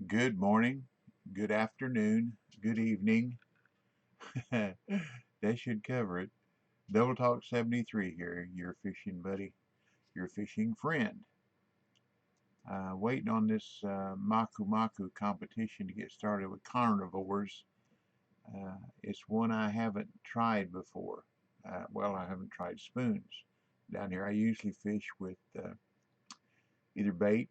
Good morning, good afternoon, good evening. That should cover it. Double Talk 73 here, your fishing buddy, your fishing friend. Waiting on this Maku Maku competition to get started with carnivores. It's one I haven't tried before. Well, I haven't tried spoons. Down here, I usually fish with either bait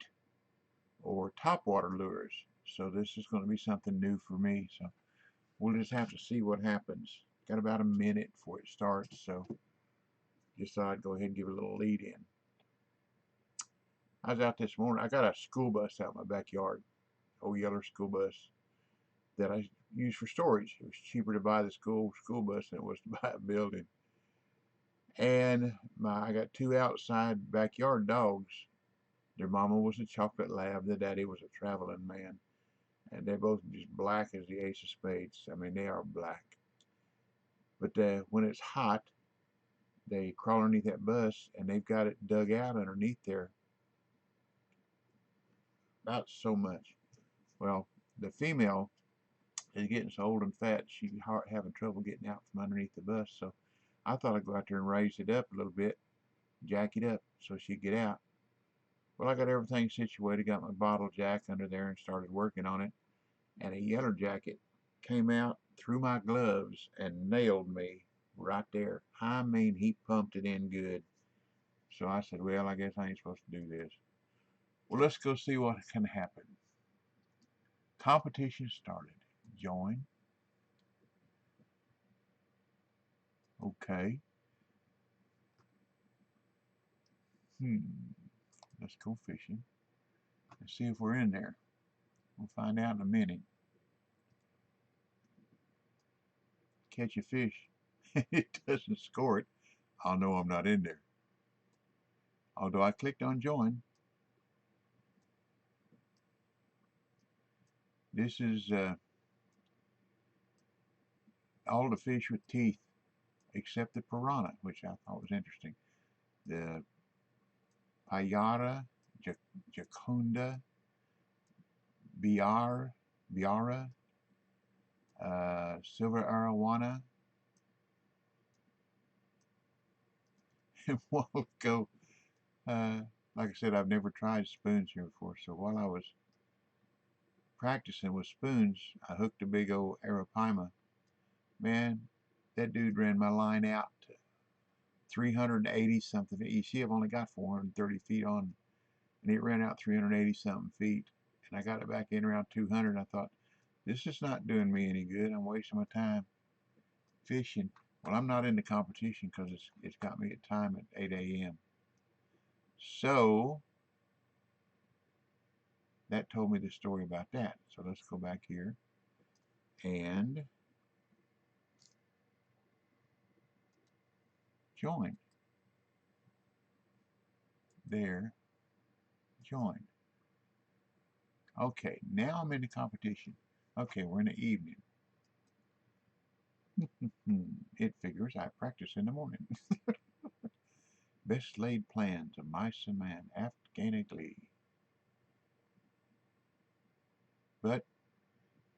or topwater lures. So this is going to be something new for me. So we'll just have to see what happens. Got about a minute before it starts, so just thought I'd go ahead and give a little lead in. I was out this morning. I got a school bus out in my backyard, old yellow school bus that I use for storage. It was cheaper to buy the school bus than it was to buy a building. And I got two outside backyard dogs. Their mama was a chocolate lab. Their daddy was a traveling man. And they're both just black as the ace of spades. I mean, they are black. But when it's hot, they crawl underneath that bus and they've got it dug out underneath there about so much. Well, the female is getting so old and fat she's having trouble getting out from underneath the bus. So I thought I'd go out there and raise it up a little bit, jack it up so she'd get out. Well, I got everything situated, got my bottle jack under there and started working on it. And a yeller jacket came out through my gloves and nailed me right there. I mean, he pumped it in good. So I said, well, I guess I ain't supposed to do this. Well, let's go see what can happen. Competition started. Join. Okay. Let's go fishing. Let's see if we're in there. We'll find out in a minute. Catch a fish. It doesn't score it. I'll know I'm not in there. Although I clicked on join. This is all the fish with teeth except the piranha, which I thought was interesting. The Payara, Jacunda, Biara, Silver Arowana, and a while ago, like I said, I've never tried spoons here before, so while I was practicing with spoons, I hooked a big old arapaima. Man, that dude ran my line out to 380 something. You see, I've only got 430 feet on, and it ran out 380 something feet, and I got it back in around 200. I thought, this is not doing me any good. I'm wasting my time fishing. Well, I'm not in the competition because it's got me at time at 8 a.m. So that told me the story about that. So let's go back here and join. There, join. Okay, now I'm in the competition. Okay, we're in the evening. It figures I practice in the morning. Best laid plans of mice and man aft gain a glee. But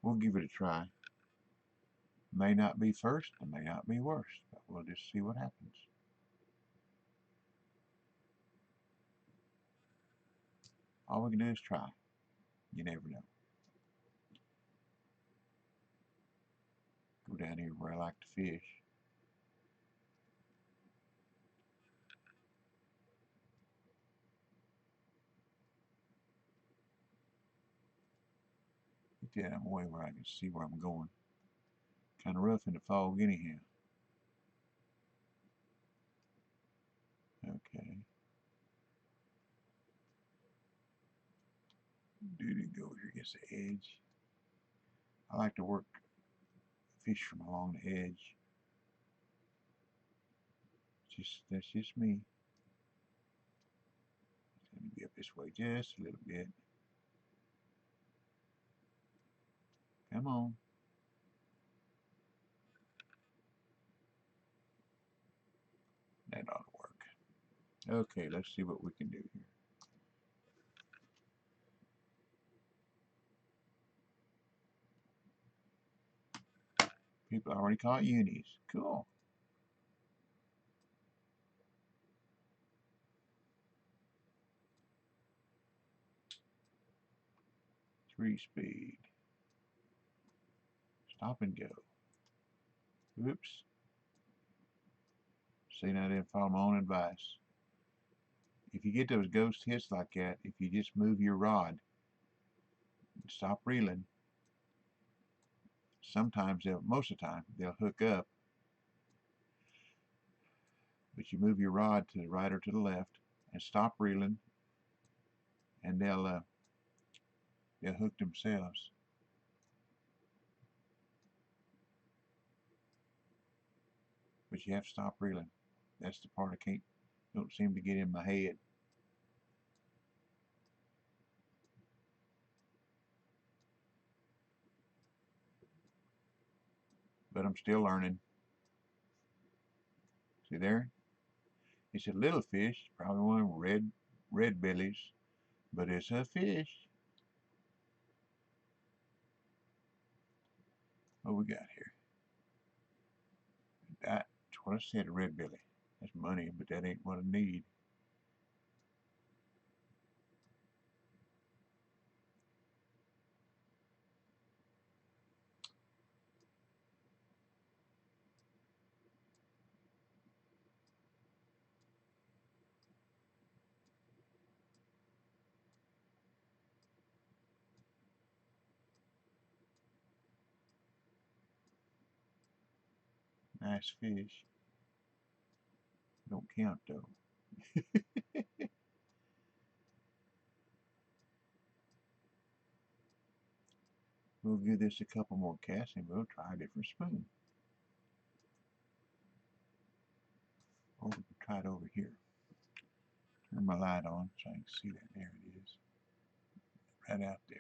we'll give it a try. May not be first and may not be worst, but we'll just see what happens. All we can do is try. You never know. Go down here where I like to fish. Get that out of the way where I can see where I'm going. Kind of rough in the fog anyhow. Okay. Dude, go here against the edge. I like to work fish from along the edge. That's just me. It's going to be up this way just a little bit. Come on. That ought to work. Okay, let's see what we can do here. People already caught unis. Cool. Three speed. Stop and go. Oops. See, now I didn't follow my own advice. If you get those ghost hits like that, if you just move your rod, stop reeling, sometimes most of the time, they'll hook up. But you move your rod to the right or to the left and stop reeling, and they'll hook themselves. But you have to stop reeling. That's the part I don't seem to get in my head. But I'm still learning. See there? It's a little fish, probably one of them red bellies, but it's a fish. What we got here? That's what I said, a red belly. That's money, but that ain't what I need. Nice fish. Don't count though. We'll give this a couple more casts and we'll try a different spoon. Or we can try it over here. Turn my light on so I can see that. There it is. Right out there.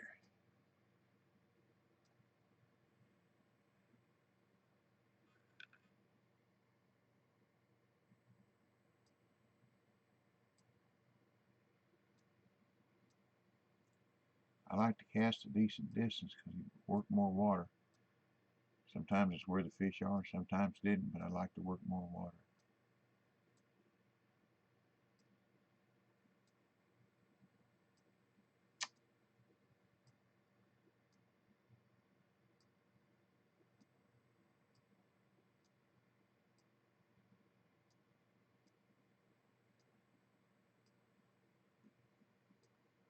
I like to cast a decent distance because you work more water. Sometimes it's where the fish are, sometimes it didn't, but I like to work more water.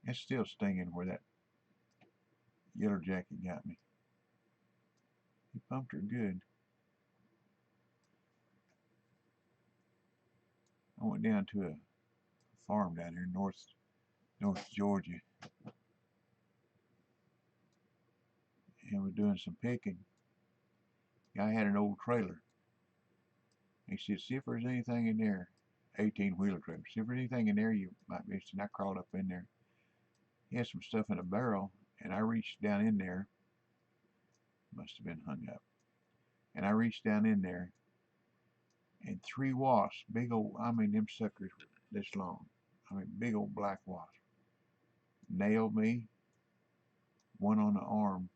It's still stinging where that yellow jacket got me. He pumped her good. I went down to a farm down here in North Georgia, and we're doing some picking. Guy had an old trailer. He said, see if there's anything in there. 18-wheeler trailer. See if there's anything in there you might be interested in. I crawled up in there. He had some stuff in a barrel, and I reached down in there. Must have been hung up. And I reached down in there, and 3 wasps, big old, I mean, them suckers were this long. I mean, big old black wasps. Nailed me, one on the arm,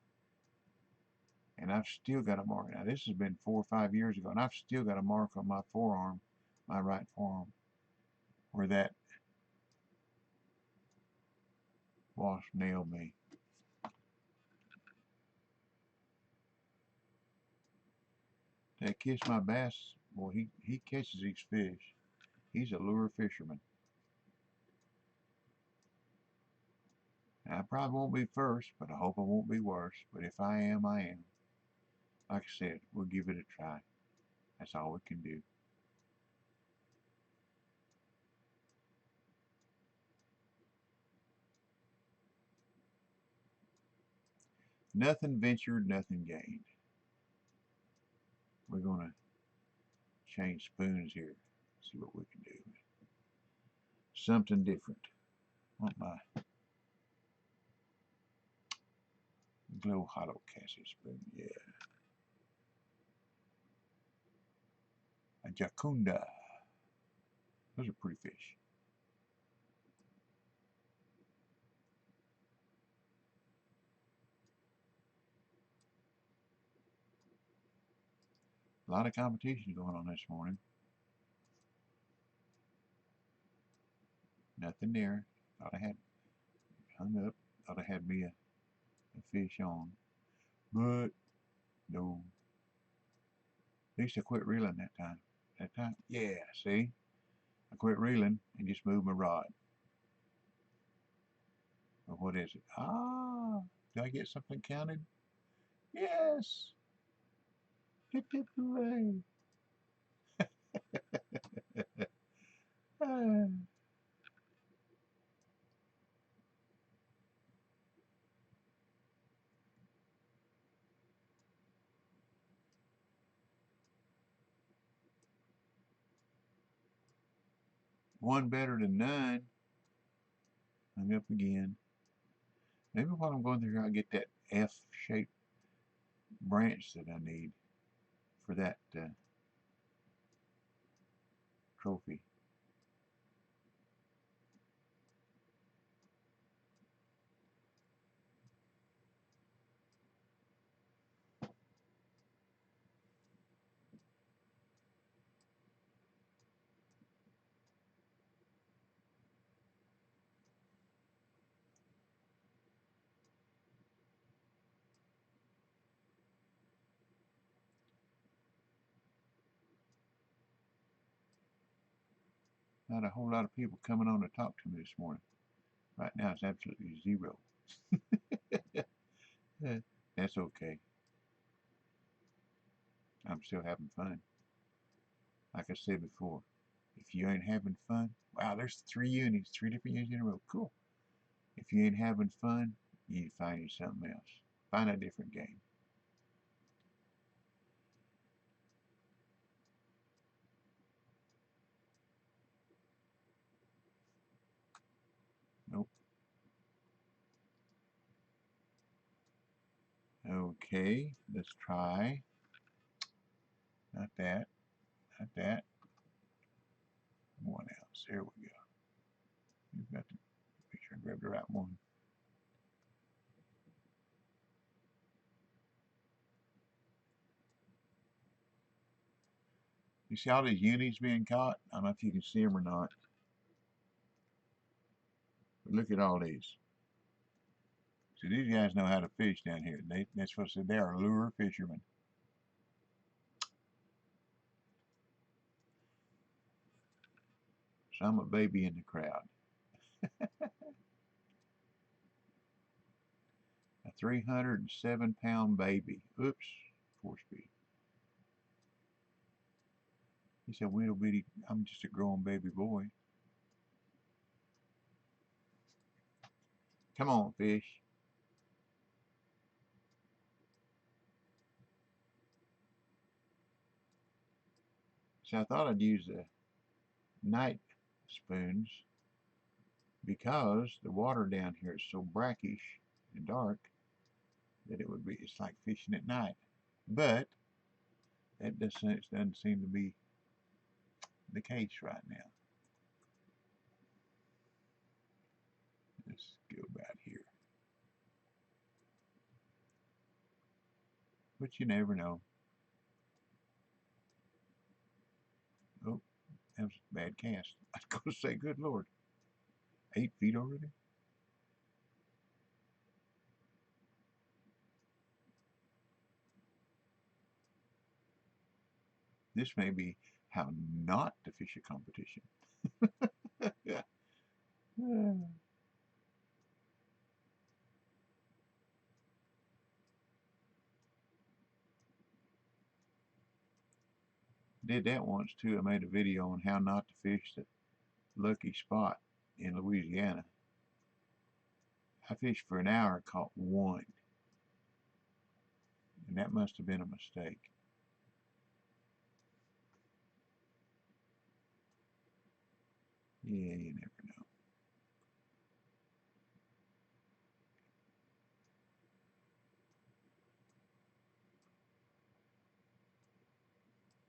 and I've still got a mark. Now, this has been 4 or 5 years ago, and I've still got a mark on my forearm, my right forearm, where that wasp nailed me. That Kiss My Bass, boy, he catches these fish. He's a lure fisherman. Now, I probably won't be first, but I hope I won't be worse. But if I am, I am. Like I said, we'll give it a try. That's all we can do. Nothing ventured, nothing gained. We're going to change spoons here. See what we can do. Something different. Want my glow hollow cassie spoon. Yeah. A jacunda. Those are pretty fish. A lot of competition going on this morning. Nothing there. Thought I had hung up. Thought I had me a fish on. But no. At least I quit reeling that time. That time? Yeah, see? I quit reeling and just moved my rod. But what is it? Ah, do I get something counted? Yes. Hip hip hooray. Ah. One better than none. Hung up again. Maybe while I'm going through, I'll get that F-shaped branch that I need for that trophy. Not a whole lot of people coming on to talk to me this morning. Right now it's absolutely zero. That's okay. I'm still having fun. Like I said before, if you ain't having fun, wow, there's 3 different unis in a row. Cool. If you ain't having fun, you need to find you something else. Find a different game. Nope. Okay, let's try. Not that. Not that. One else. There we go. You've got to make sure I grab the right one. You see all these unis being caught? I don't know if you can see them or not. But look at all these. So these guys know how to fish down here. They're supposed to say they are lure fishermen. So I'm a baby in the crowd. A 307-pound baby. Oops. 4-speed. He said, little bitty, I'm just a growing baby boy. Come on, fish. So I thought I'd use the night spoons because the water down here is so brackish and dark that it's like fishing at night. But that doesn't seem to be the case right now. Let's go about here. But you never know. Oh, that was a bad cast. I was going to say, good Lord. 8 feet already? This may be how not to fish a competition. Yeah. Did that once too. I made a video on how not to fish the lucky spot in Louisiana. I fished for an hour, caught one, and that must have been a mistake. Yeah, you never know.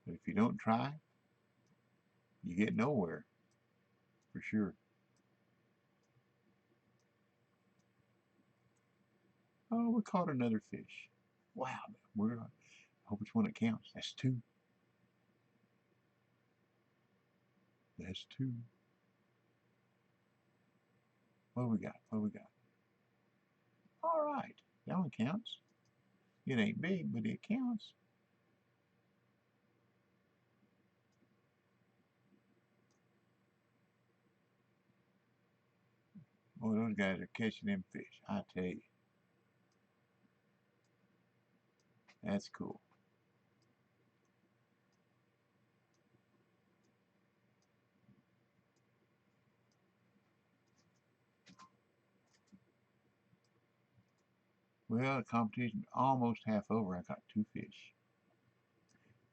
But if you don't try, you get nowhere, for sure. Oh, we caught another fish. Wow, I hope it's one that counts. That's 2. That's two. What we got? What we got? All right. That one counts. It ain't big, but it counts. Boy, those guys are catching them fish. I tell you. That's cool. Well, the competition almost half over. I got two fish.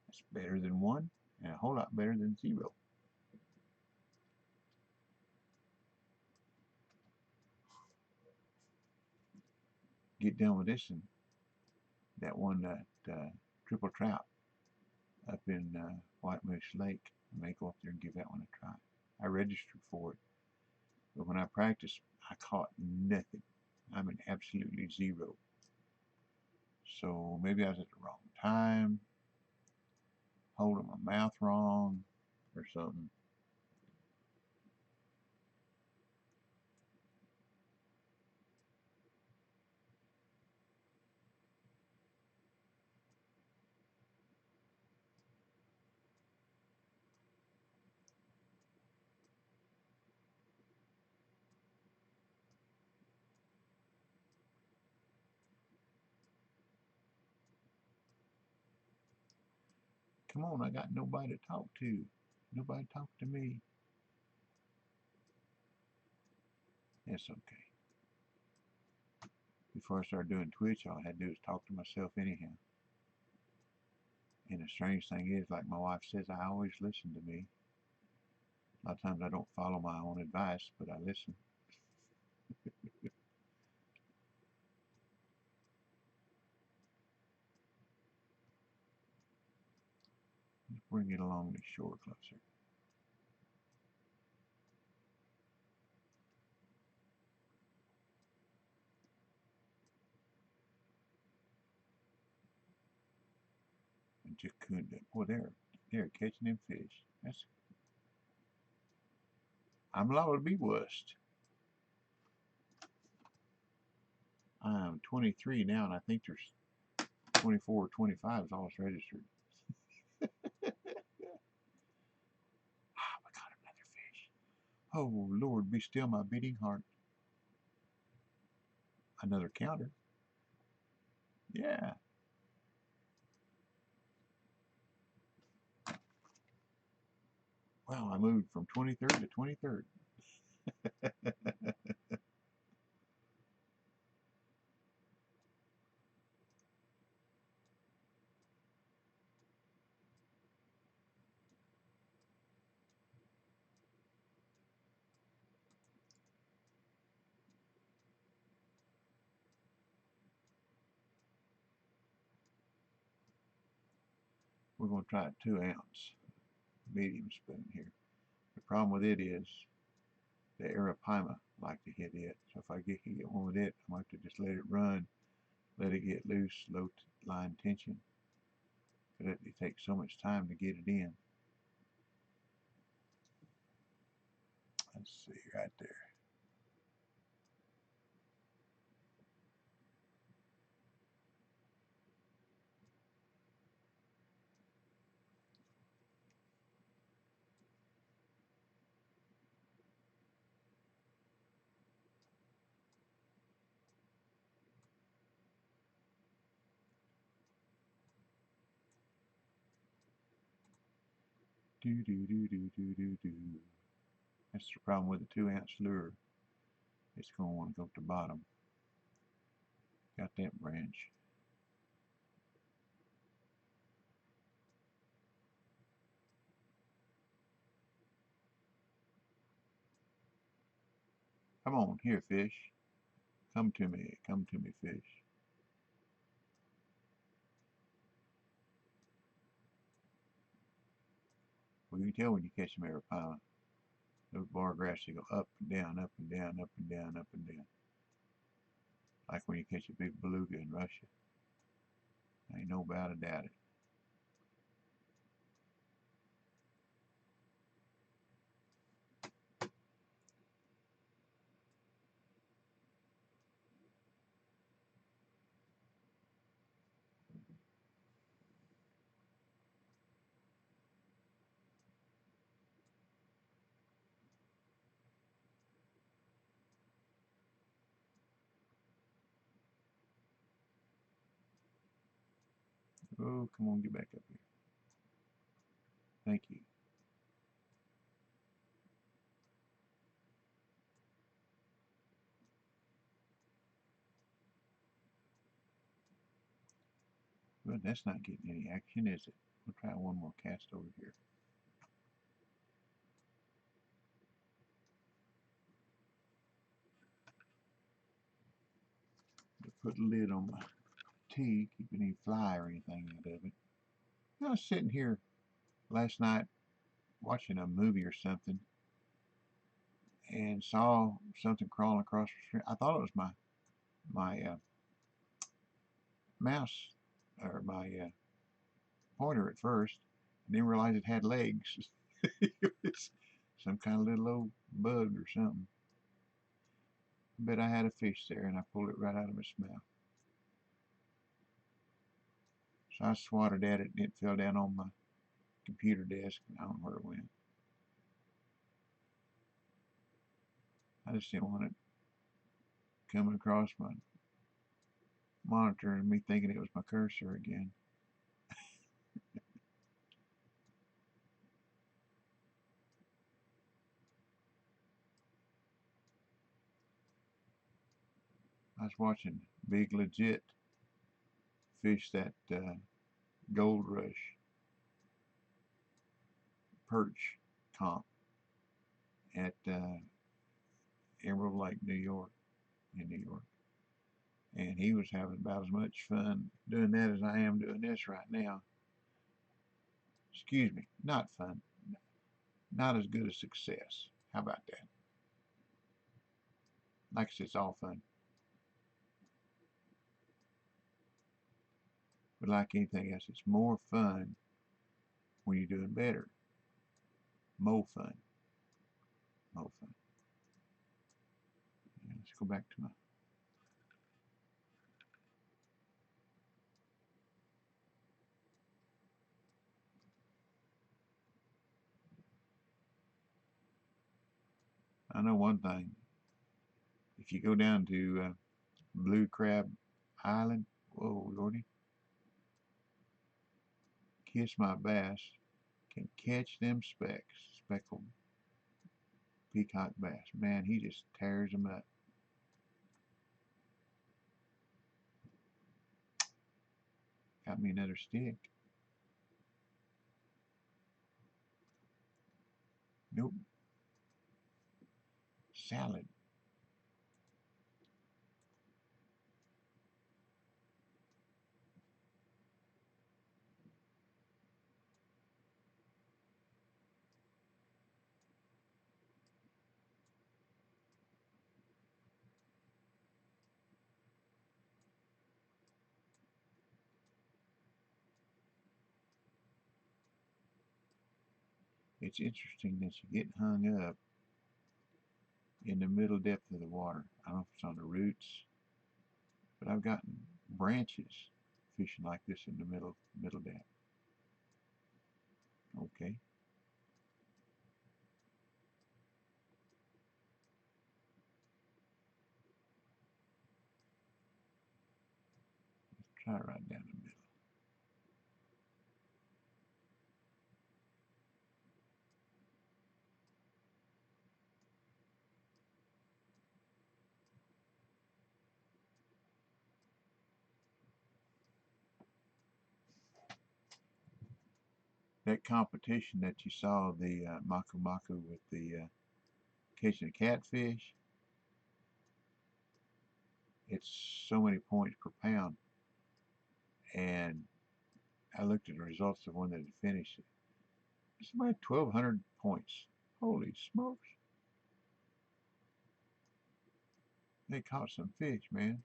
That's better than one, and a whole lot better than zero. Get done with this, and that one, triple trout up in White Moose Lake. I may go up there and give that one a try. I registered for it, but when I practiced, I caught nothing. I mean, absolutely zero. So maybe I was at the wrong time, holding my mouth wrong, or something. Come on, I got nobody to talk to. Nobody talk to me. That's okay. Before I started doing Twitch, all I had to do was talk to myself anyhow. And the strange thing is, like my wife says, I always listen to me. A lot of times I don't follow my own advice, but I listen. Let's bring it along the shore closer. And Jacunda. Boy, they're catching them fish. That's I'm allowed to be wussed. I'm 23 now, and I think there's 24 or 25 is all it's registered. I got another fish. Oh, Lord, be still my beating heart. Another counter. Yeah. Wow, I moved from 23rd to 23rd. We're going to try a 2-ounce medium spoon here. The problem with it is the Arapaima like to hit it. So if I can get one with it, I might have to just let it run, let it get loose, low line tension. But it takes so much time to get it in. Let's see, right there. Do do do do do do do. That's the problem with the 2-ounce lure. It's going to want to go to the bottom. Got that branch. Come on, here, fish. Come to me, fish. Well, you can tell when you catch them Arapaima. Those bar grass, they go up and down, up and down, up and down, up and down. Like when you catch a big beluga in Russia. Ain't no doubt a doubt it. Oh, come on, get back up here. Thank you. But that's not getting any action, is it? We'll try one more cast over here. Put the lid on my tea, keep any fly or anything out of it. I was sitting here last night watching a movie or something and saw something crawling across the street. I thought it was my mouse or my pointer at first, and then realized it had legs. It was some kind of little old bug or something. I bet I had a fish there, and I pulled it right out of its mouth. So I swatted at it, and it fell down on my computer desk, and I don't know where it went. I just didn't want it coming across my monitor and me thinking it was my cursor again. I was watching Big Legit fish that Gold Rush Perch comp at Emerald Lake, New York, in New York. And he was having about as much fun doing that as I am doing this right now. Excuse me, not fun. Not as good a success. How about that? Like I said, it's all fun. But like anything else, it's more fun when you're doing better. More fun. More fun. And let's go back to my I know one thing. If you go down to Blue Crab Island, whoa, Lordy, Kiss My Bass can catch them speckled peacock bass. Man, he just tears them up. Got me another stick. Nope. Salad. It's interesting that you get hung up in the middle depth of the water. I don't know if it's on the roots, but I've gotten branches fishing like this in the middle depth. Okay. Let's try it right down the middle. That competition that you saw, the Maku Maku with the catching a catfish, it's so many points per pound. And I looked at the results of one that had finished it. It's about 1,200 points. Holy smokes. They caught some fish, man.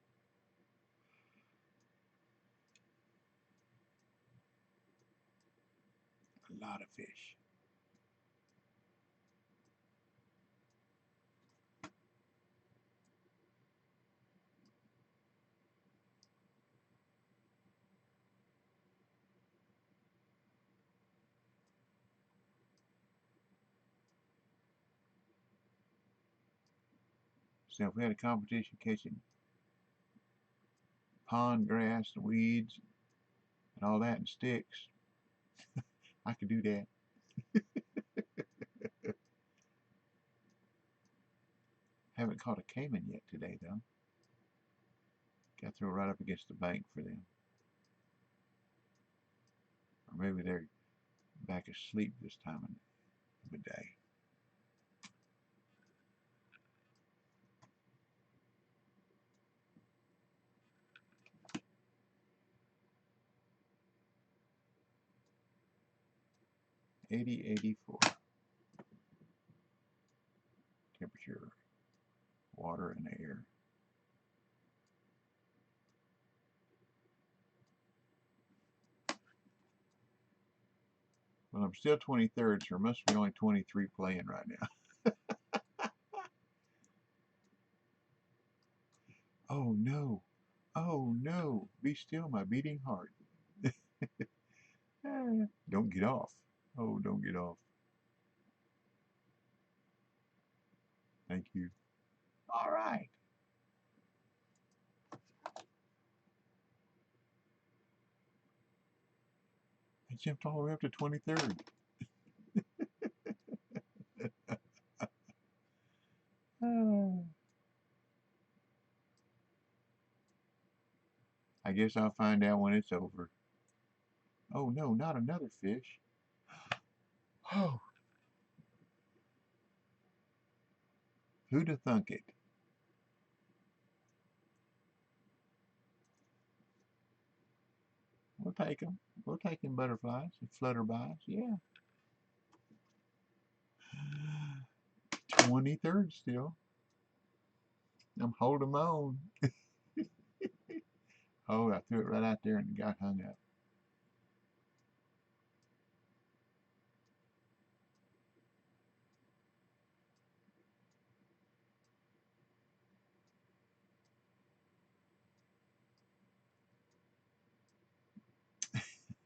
A lot of fish. So if we had a competition catching pond grass and weeds, and all that and sticks. I could do that. Haven't caught a caiman yet today, though. Got to throw right up against the bank for them. Or maybe they're back asleep this time of the day. (80-84) temperature, water and air. Well, I'm still 23rd, so there must be only 23 playing right now. Oh no, oh no, be still my beating heart. Don't get off. Oh, don't get off. Thank you. All right. I jumped all the way up to 23rd. I guess I'll find out when it's over. Oh no, not another fish. Oh, who'd have thunk it? We'll take them. We'll take them butterflies and flutterbys. Yeah. 23rd still. I'm holding my own. Oh, I threw it right out there and got hung up.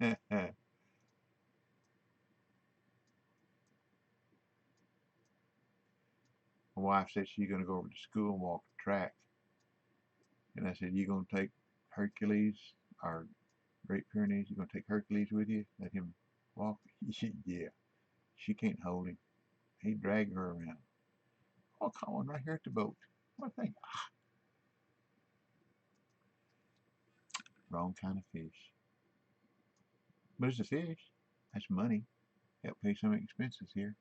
My wife said she's going to go over to school and walk the track. And I said, you going to take Hercules, our Great Pyrenees? You going to take Hercules with you? Let him walk? Yeah. She can't hold him. He dragged her around. Oh, caught one right here at the boat. What thing? Wrong kind of fish. But it's a fish. That's money. Help pay some expenses here.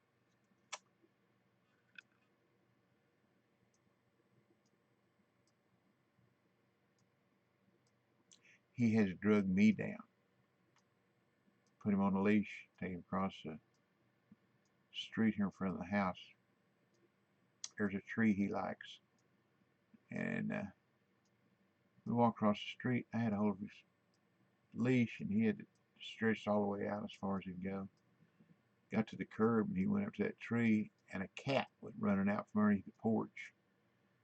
He has drugged me down. Put him on a leash, take him across the street here in front of the house. There's a tree he likes. And we walked across the street. I had a hold of his leash, and he had stretched all the way out as far as he'd go. Got to the curb, and he went up to that tree, and a cat went running out from underneath the porch.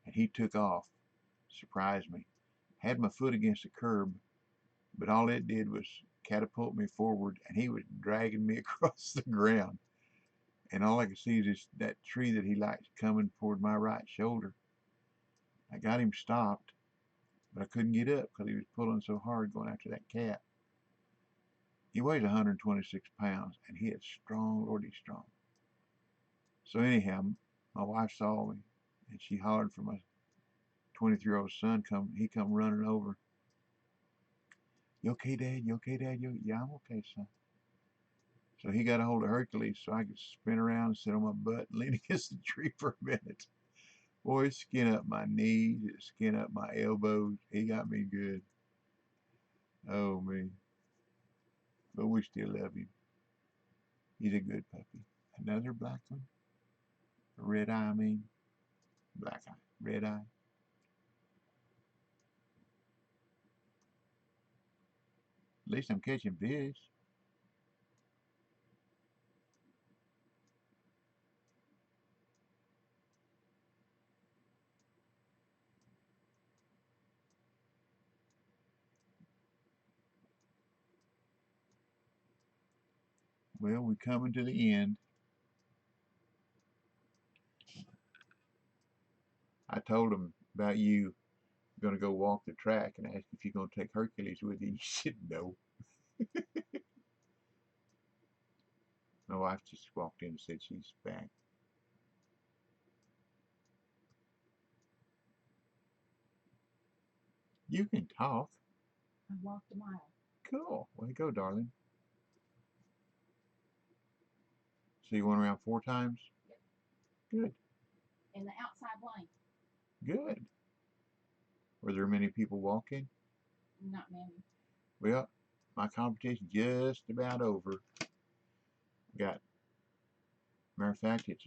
And he took off. Surprised me. Had my foot against the curb, but all it did was catapult me forward, and he was dragging me across the ground. And all I could see is this, that tree that he likes coming toward my right shoulder. I got him stopped, but I couldn't get up because he was pulling so hard going after that cat. He weighs 126 pounds, and he is strong, Lord, he's strong. So anyhow, my wife saw me, and she hollered for my 23-year-old son. He come running over. You okay, Dad? You okay, Dad? Yeah, I'm okay, son. So he got a hold of Hercules so I could spin around and sit on my butt and lean against the tree for a minute. Boy, it skin up my knees, it skin up my elbows. He got me good. Oh, man. But we still love him. He's a good puppy. Another black one? Red eye, I mean. Black eye. Red eye. At least I'm catching fish. Well, we're coming to the end. I told him about you going to go walk the track and asked if you're going to take Hercules with you. You said no. My wife just walked in and said she's back. You can talk. I walked a mile. Cool. Way to go, darling. So you went around 4 times? Yep. Good. In the outside lane. Good. Were there many people walking? Not many. Well, my competition's just about over. Got, matter of fact, it's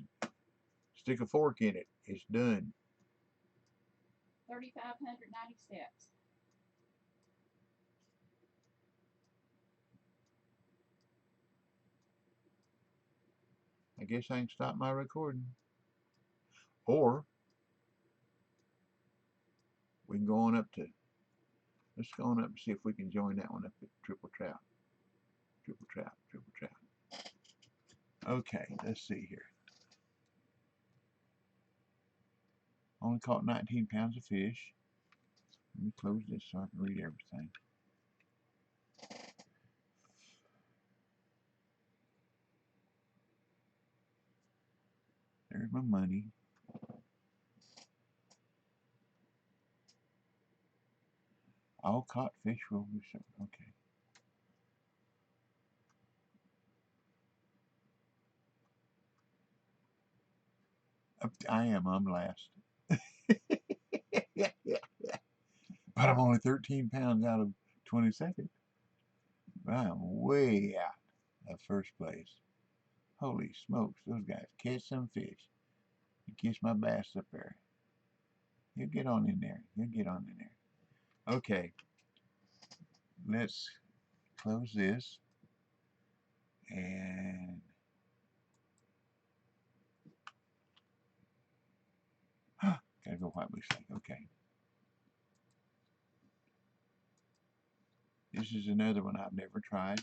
stick a fork in it. It's done. 3,590 steps. I guess I can stop my recording. Or we can go on up to, let's go on up and see if we can join that one up at Triple Trout. Triple Trout, Triple Trout. Okay, let's see here. Only caught 19 pounds of fish. Let me close this so I can read everything. There's my money. All caught fish will be sold. Okay. I'm last. But I'm only 13 pounds out of 22nd. I'm way out of first place. Holy smokes, those guys catch some fish. You kiss my bass up there. He'll get on in there. He'll get on in there. Okay. Let's close this. And gotta go white lipstick. Okay. This is another one I've never tried.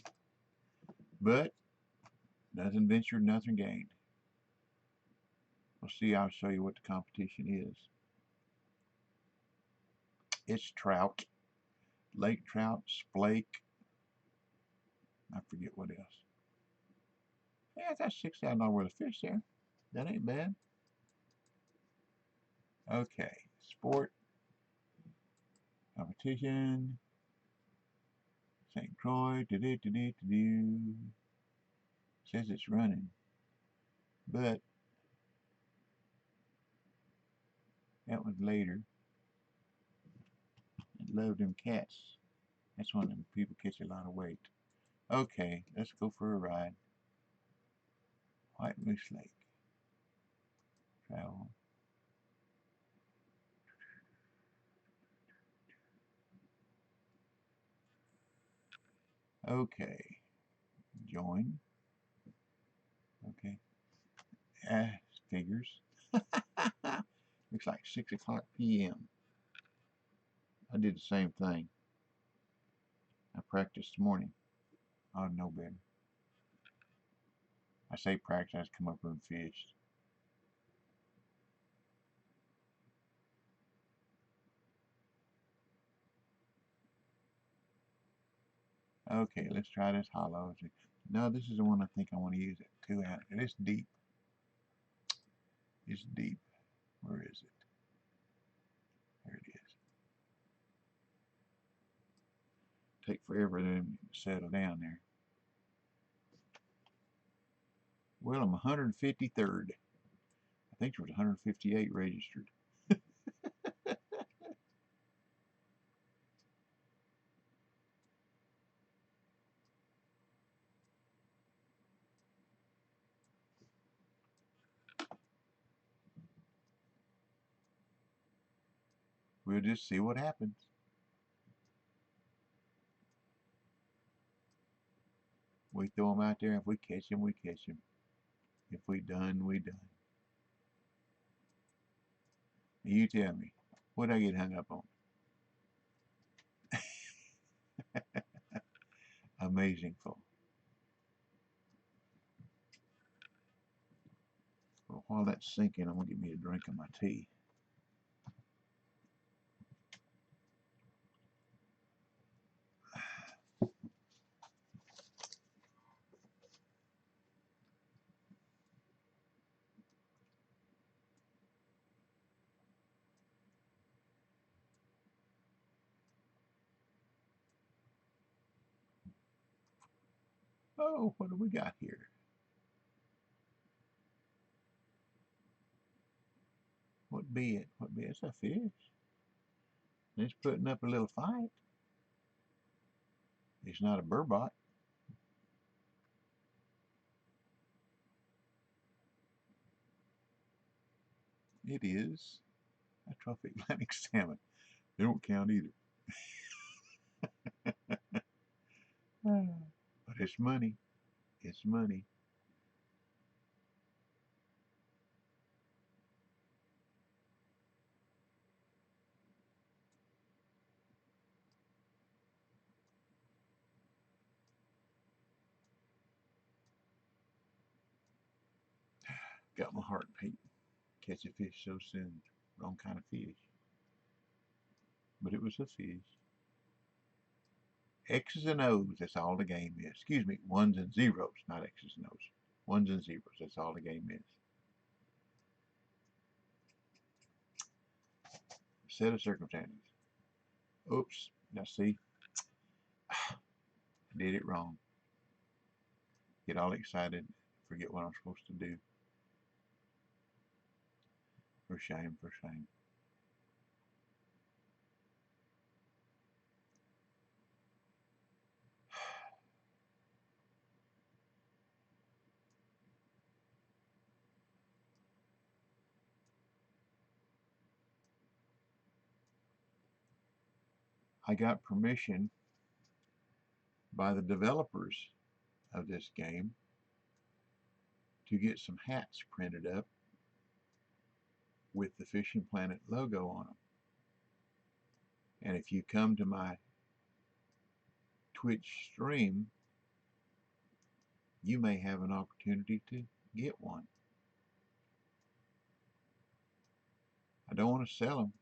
But nothing ventured, nothing gained. We'll see. I'll show you what the competition is. It's trout, lake trout, splake. I forget what else. Yeah, I got $6,000 worth of fish there. That ain't bad. Okay, sport, competition, St. Croix, says it's running, but that was later. I love them cats. That's when them people catch a lot of weight. Okay, let's go for a ride. White Moose Lake. Travel. Okay, join. Okay, figures. Looks like 6 o'clock p.m. I did the same thing. I practiced this morning. I know better. I say practice, I just come up here and fished. Okay, let's try this hollow. No, this is the one I think I want to use it. 2 ounce. It's deep. It's deep. Where is it? There it is. Take forever to settle down there. Well, I'm 153rd. I think there was 158 registered. We'll just see what happens. We throw them out there. If we catch them, we catch them. If we done, we done. You tell me, what I get hung up on? Amazingful. Well, while that's sinking, I'm gonna get me a drink of my tea. Oh, what do we got here? What be it? What be it? It's a fish. It's putting up a little fight. It's not a burbot. It is a trophy Atlantic salmon. They don't count either. But it's money. It's money. Got my heart beating. Catch a fish so soon. Wrong kind of fish. But it was a fish. X's and O's, that's all the game is. Excuse me, ones and zeros, not X's and O's. Ones and zeros, that's all the game is. Set of circumstances. Oops, now see, I did it wrong. Get all excited, forget what I'm supposed to do. For shame, for shame. I got permission by the developers of this game to get some hats printed up with the Fishing Planet logo on them. And if you come to my Twitch stream, you may have an opportunity to get one. I don't want to sell them.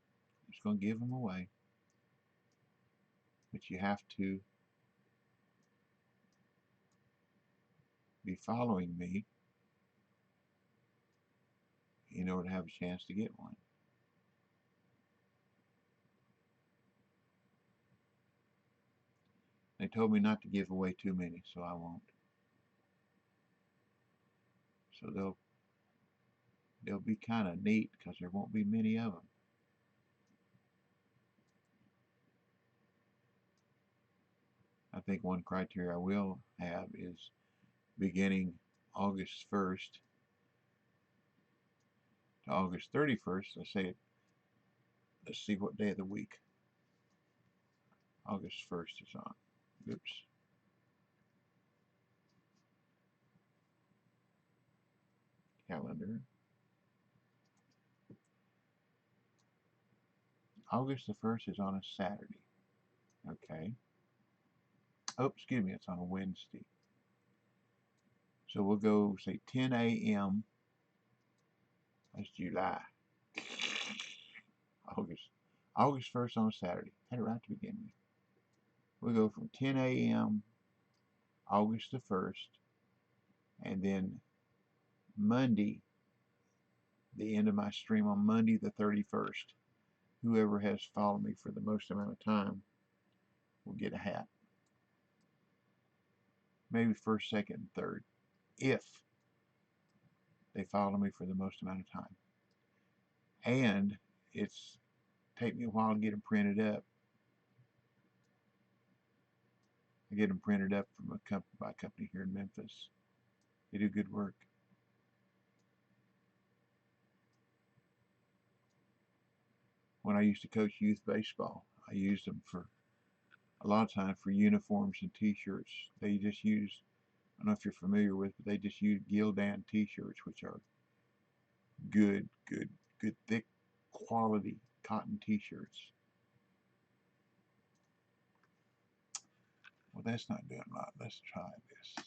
I'm just going to give them away. But you have to be following me in order to have a chance to get one. They told me not to give away too many, so I won't. So they'll be kind of neat because there won't be many of them. I think one criteria I will have is beginning August 1st to August 31st. Let's see what day of the week August 1st is on. Oops. Calendar. August the 1st is on a Saturday. Okay. Oh, excuse me, it's on a Wednesday. So we'll go, say, 10 a.m. That's July. August 1st on a Saturday. Had it right to begin with. We'll go from 10 a.m. August the 1st, and then Monday, the end of my stream on Monday the 31st. Whoever has followed me for the most amount of time will get a hat. Maybe first, second, and third, if they follow me for the most amount of time. And it's take me a while to get them printed up. I get them printed up from a company here in Memphis. They do good work. When I used to coach youth baseball, I used them for a lot of times for uniforms and t-shirts. They just use, I don't know if you're familiar with, but they just use Gildan t-shirts, which are good, thick quality cotton t-shirts. Well, that's not doing right. Let's try this.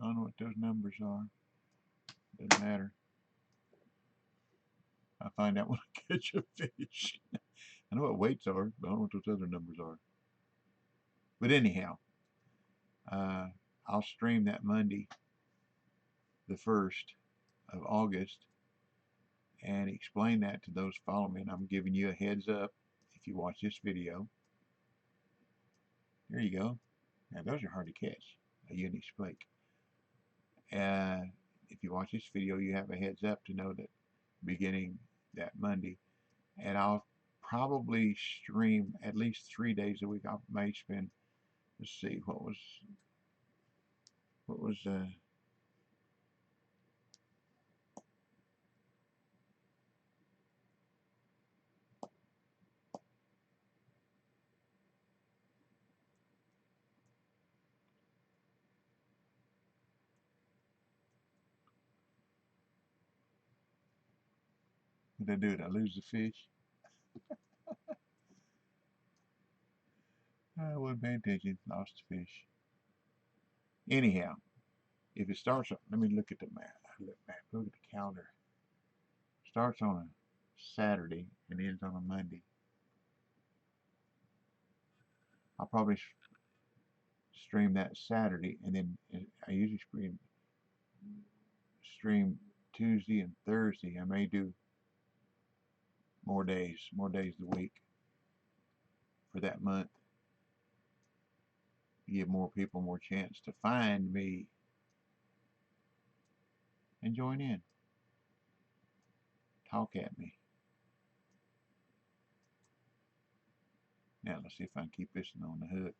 I don't know what those numbers are. Doesn't matter. I find out when I catch a fish. I know what weights are, but I don't know what those other numbers are. But anyhow, I'll stream that Monday the 1st of August and explain that to those following me. And I'm giving you a heads up if you watch this video. There you go. Now those are hard to catch. A Unis flake. If you watch this video, you have a heads up to know that beginning that Monday, and I'll probably stream at least 3 days a week. I may spend, let's see, what was what did I do? Did I lose the fish? I wasn't paying attention. Lost the fish. Anyhow, if it starts, let me look at the map. Look at the calendar. Starts on a Saturday and ends on a Monday. I'll probably stream that Saturday, and then I usually stream Tuesday and Thursday. I may do more days of the week for that month. Give more people more chance to find me and join in. Talk at me. Now let's see if I can keep this one on the hook.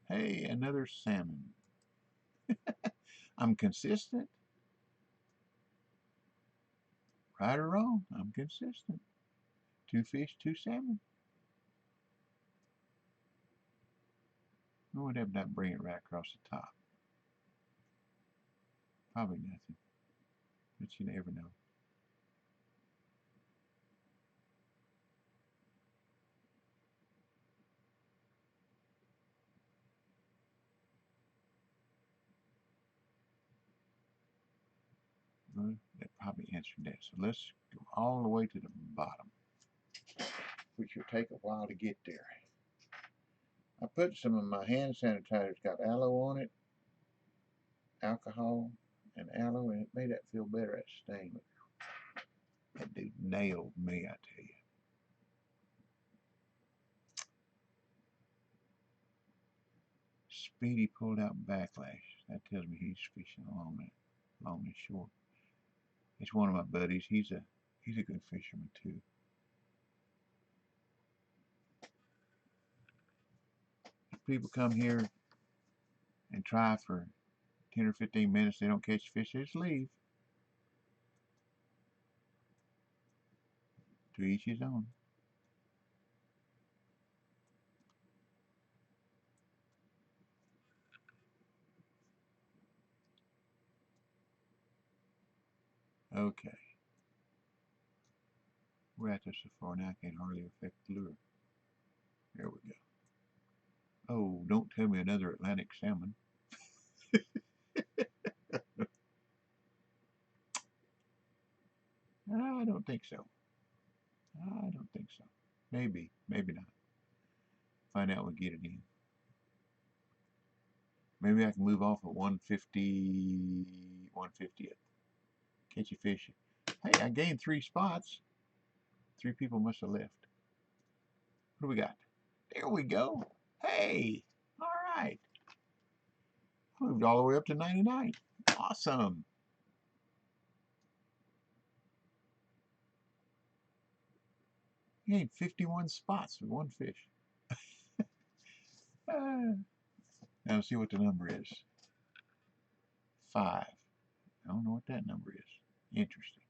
Hey, another salmon. I'm consistent. Right or wrong, I'm consistent. 2 fish, 2 salmon. What would that bring it right across the top? Probably nothing. But you never know. Well, that probably answered that. So let's go all the way to the bottom, which will take a while to get there. I put some of my hand sanitizer. It's got aloe on it, alcohol and aloe, and it made that feel better, that sting. That dude nailed me, I tell you. Speedy pulled out backlash. That tells me he's fishing along the shore. It's one of my buddies. He's a good fisherman too. If people come here and try for 10 or 15 minutes, they don't catch fish, they just leave. To each his own. Okay. We're at this so far now, I can hardly affect the lure. There we go. Oh, don't tell me another Atlantic salmon. I don't think so. I don't think so. Maybe, maybe not. Find out when we get it in. Maybe I can move off at 150, 150th. Catch a fish. Hey, I gained 3 spots. 3 people must have left. What do we got? There we go. Hey, all right. Moved all the way up to 99. Awesome. Gained 51 spots with 1 fish. Now let's see what the number is. 5. I don't know what that number is. Interesting.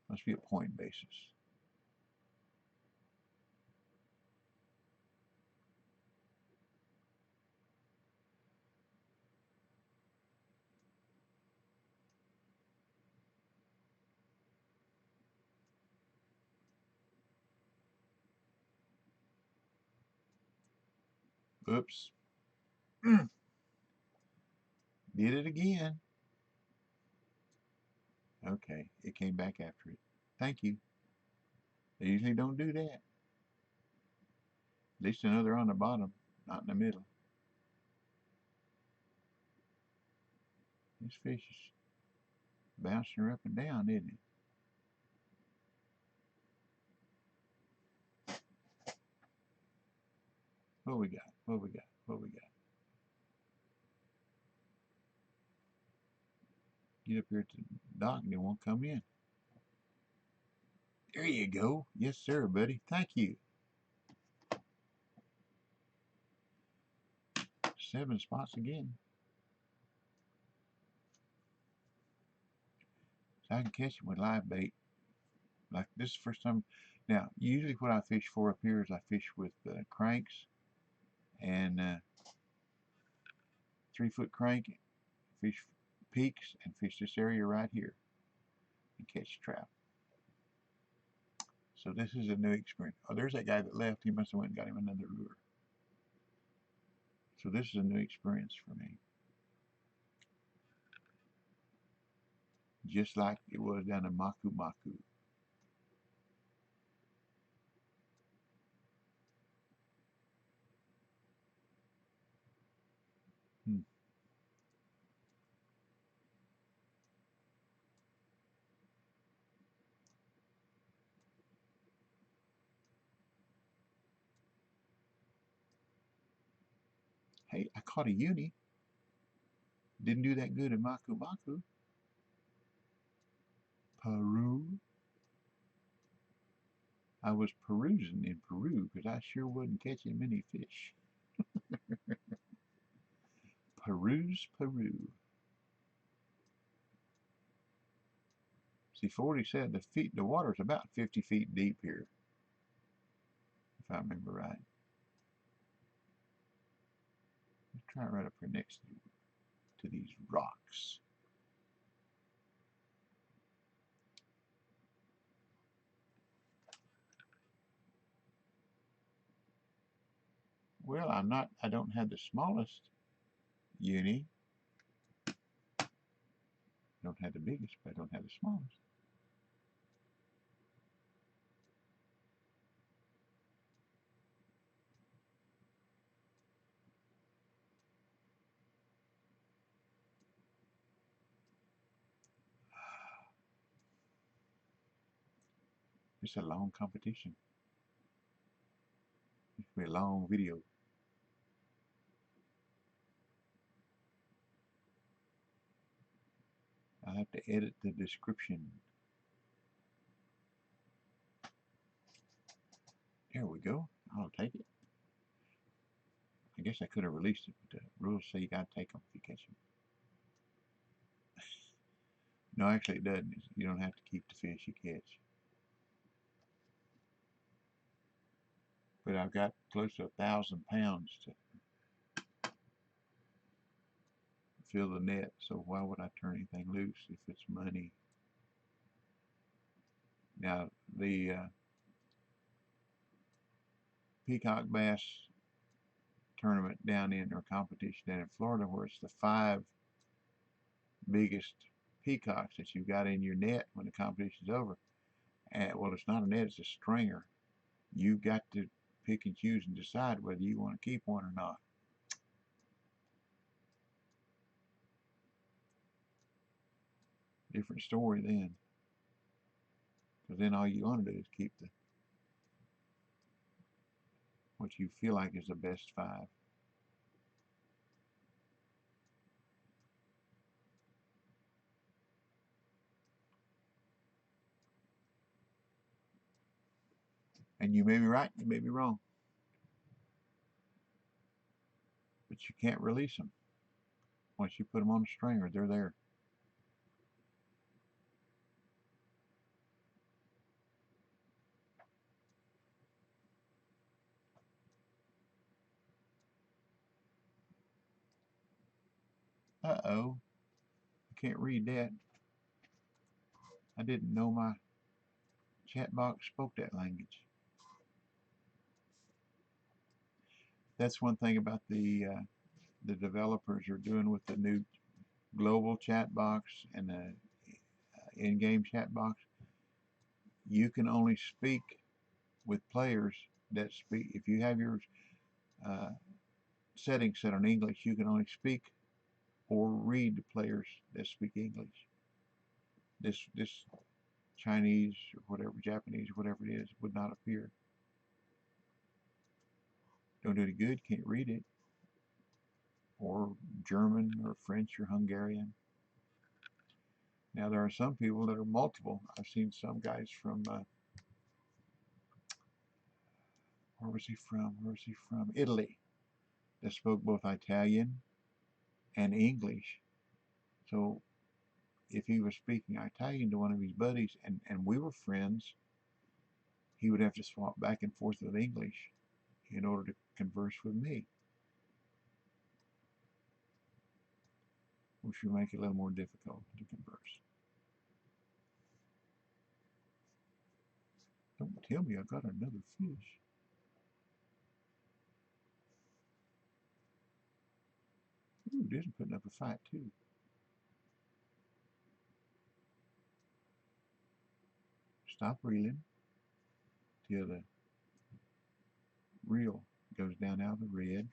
Must be a point basis. Oops. Did it again. Okay, it came back after it. Thank you. They usually don't do that. At least I know they're on the bottom, not in the middle. This fish is bouncing her up and down, isn't it? What we got? What we got? What we got? Get up here to the dock and they won't come in. There you go. Yes, sir, buddy. Thank you. 7 spots again. So I can catch them with live bait. Like this is the first time. Now, usually what I fish for up here is I fish with cranks and 3-foot crank, fish peaks, and fish this area right here and catch trout. So this is a new experience. Oh, there's that guy that left. He must have went and got him another lure. So this is a new experience for me. Just like it was down in Maku Maku. Hmm. Hey, I caught a uni. Didn't do that good in Maku Maku. Peru. I was perusing in Peru because I sure wasn't catching many fish. Peru's Peru. See, 40 said the water's about 50 feet deep here, if I remember right. Let's try right up here next to these rocks. Well, I don't have the smallest uni. Don't have the biggest, but I don't have the smallest. It's a long competition. It's going to be a long video. I'll have to edit the description. There we go. I'll take it. I guess I could have released it, but the rules say you got to take them if you catch them. No, actually it doesn't. You don't have to keep the fish you catch. But I've got close to 1,000 pounds to fill the net, so why would I turn anything loose if it's money? Now, the Peacock Bass tournament down in, or competition down in Florida, where it's the 5 biggest peacocks that you've got in your net when the competition's over. And, well, it's not a net, it's a stringer. You've got to pick and choose and decide whether you want to keep one or not. Different story then. Because then all you want to do is keep what you feel like is the best 5. And you may be right, you may be wrong. But you can't release them. Once you put them on a stringer, they're there. Uh-oh. I can't read that. I didn't know my chat box spoke that language. That's one thing about the developers are doing with the new global chat box and the in-game chat box, you can only speak with players that speak. If you have your uh, settings set on English, you can only speak or read to players that speak English. This Chinese or whatever, Japanese or whatever it is, would not appear. Don't do any good, can't read it. Or German or French or Hungarian. Now there are some people that are multiple. I've seen some guys from where was he from? Where was he from? Italy, that spoke both Italian and English. So if he was speaking Italian to one of his buddies and we were friends, he would have to swap back and forth with English in order to converse with me, which would make it a little more difficult to converse. Don't tell me I got another fish. Ooh, this is putting up a fight too. Stop reeling till the reel goes down out of the red.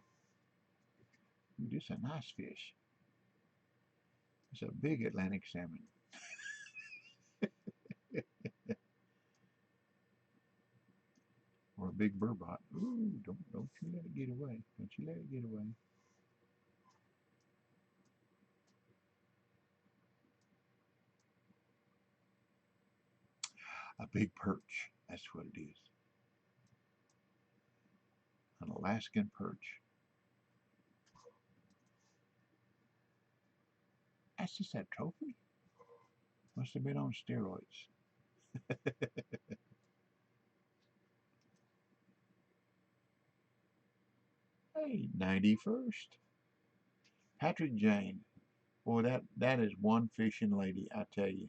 Ooh, this is a nice fish. It's a big Atlantic salmon. Or a big burbot. Ooh, don't you let it get away. Don't you let it get away. A big perch. That's what it is. An Alaskan perch. That's just that trophy. Must have been on steroids. Hey, 91st. Patrick Jane. Boy, that is one fishing lady, I tell you.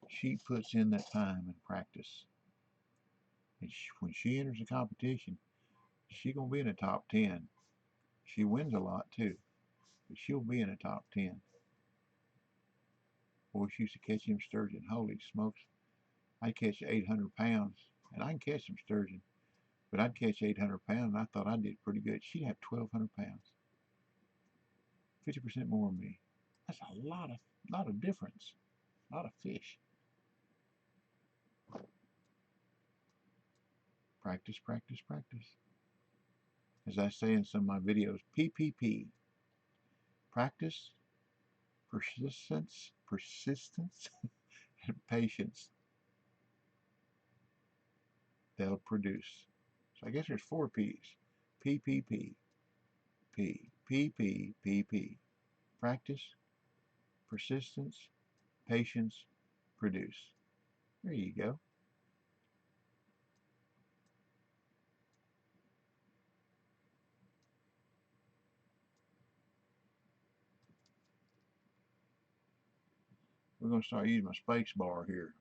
She puts in that time and practice. And when she enters a competition, she's going to be in the top 10. She wins a lot too, but she'll be in the top 10. Boy, she used to catch him sturgeon. Holy smokes. I'd catch 800 pounds, and I can catch some sturgeon, but I'd catch 800 pounds, and I thought I did pretty good. She'd have 1,200 pounds. 50% more than me. That's a lot of difference. A lot of fish. Practice, practice, practice. As I say in some of my videos, PPP. Practice, persistence, and patience. They'll produce. So I guess there's 4 P's. PPP. P. Practice, persistence, patience, produce. There you go. We're going to start using my space bar here.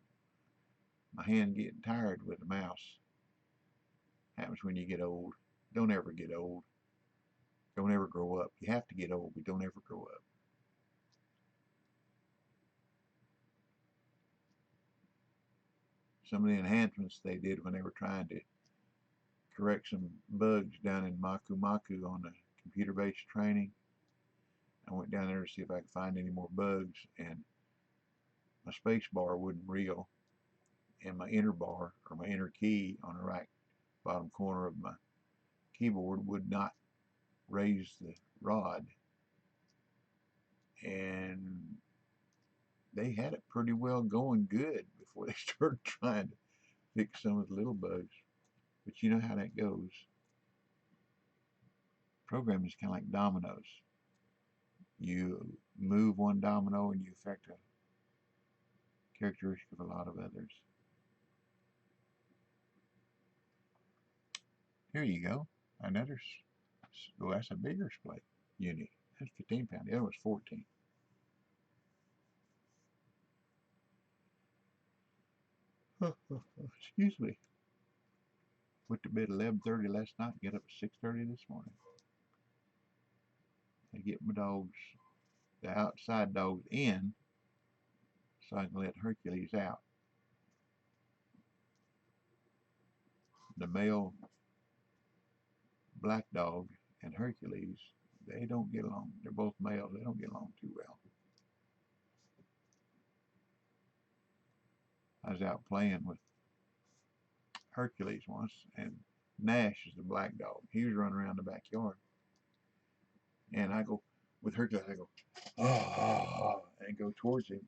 My hand getting tired with the mouse. Happens when you get old. Don't ever get old. Don't ever grow up. You have to get old, but don't ever grow up. Some of the enhancements they did when they were trying to correct some bugs down in Maku Maku on the computer-based training. I went down there to see if I could find any more bugs, and my space bar wouldn't reel, and my enter bar, or my enter key on the right bottom corner of my keyboard would not raise the rod. And they had it pretty well going good before they started trying to fix some of the little bugs. But you know how that goes. Programming is kind of like dominoes. You move one domino and you affect a characteristic of a lot of others. Here you go. Another, oh, that's a bigger splay uni. That's 15 pound. The other was 14. Excuse me. Went to bed 11:30 last night. Get up at 6:30 this morning. I get my dogs, the outside dogs, in so I can let Hercules out. The male black dog and Hercules, they don't get along. They're both males. They don't get along too well. I was out playing with Hercules once, and Nash is the black dog. He was running around the backyard, and I go with Hercules. I go, oh, and go towards him,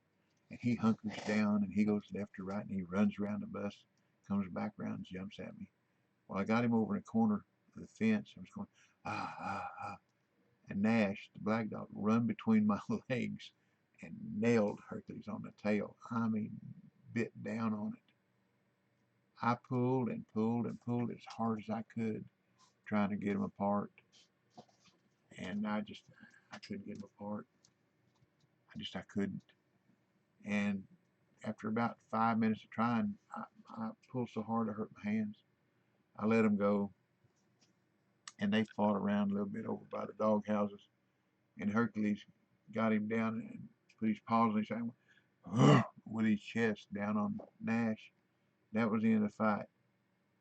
and he hunkers down, and he goes left to right, and he runs around the bus, comes back around, and jumps at me. Well, I got him over in the corner of the fence. I was going, ah. And Nash, the black dog, run between my legs and nailed Hercules on the tail. I mean, bit down on it. I pulled and pulled and pulled as hard as I could, trying to get them apart. And I couldn't get them apart. I couldn't. And after about 5 minutes of trying, I pulled so hard I hurt my hands. I let them go, and they fought around a little bit over by the dog houses. And Hercules got him down and put his paws on his hand with his chest down on Nash. That was the end of the fight.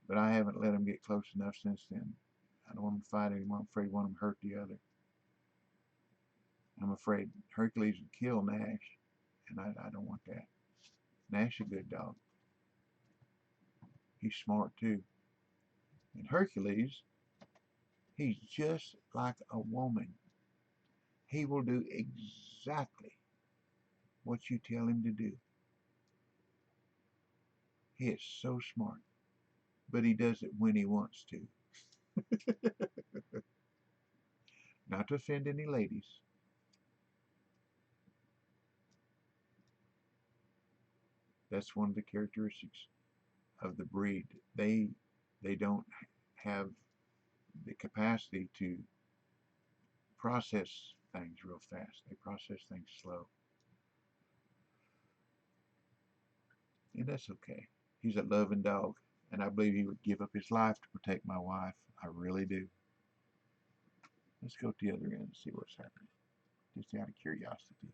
But I haven't let him get close enough since then. I don't want him to fight anymore. I'm afraid one of them hurt the other. I'm afraid Hercules would kill Nash, and I don't want that. Nash is a good dog. He's smart too. And Hercules, he's just like a woman. He will do exactly what you tell him to do. He is so smart, but he does it when he wants to. Not to offend any ladies. That's one of the characteristics of the breed. They don't have the capacity to process things real fast. They process things slow. And that's okay. He's a loving dog, and I believe he would give up his life to protect my wife. I really do. Let's go to the other end and see what's happening, just out of curiosity.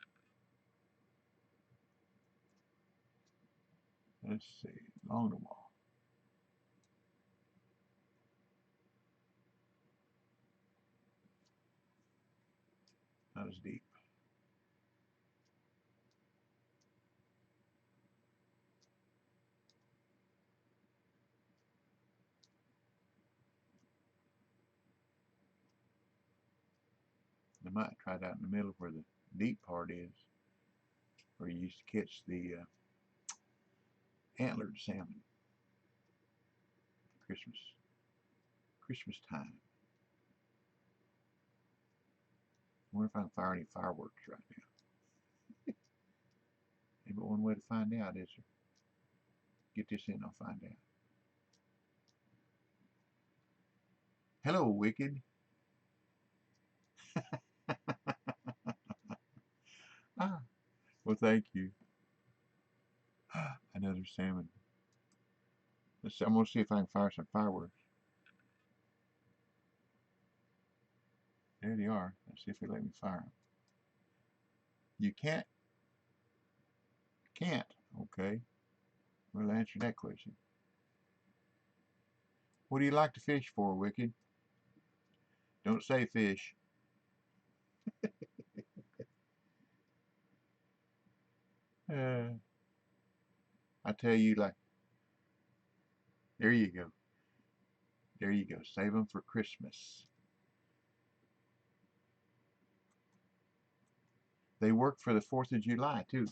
Let's see, along the wall. Not as deep. I might try it out in the middle where the deep part is, where you used to catch the antlered salmon. Christmas time. I wonder if I can fire any fireworks right now. Ain't but one way to find out, is there? Get this in, I'll find out. Hello, Wicked. Ah, well, thank you. Another salmon. Let's see, I'm going to see if I can fire some fireworks. There they are. Let's see if they let me fire them. You can't? Can't. Okay. We'll answer that question. What do you like to fish for, Wicked? Don't say fish. I tell you, like, there you go. There you go. Save them for Christmas. They work for the 4th of July, too.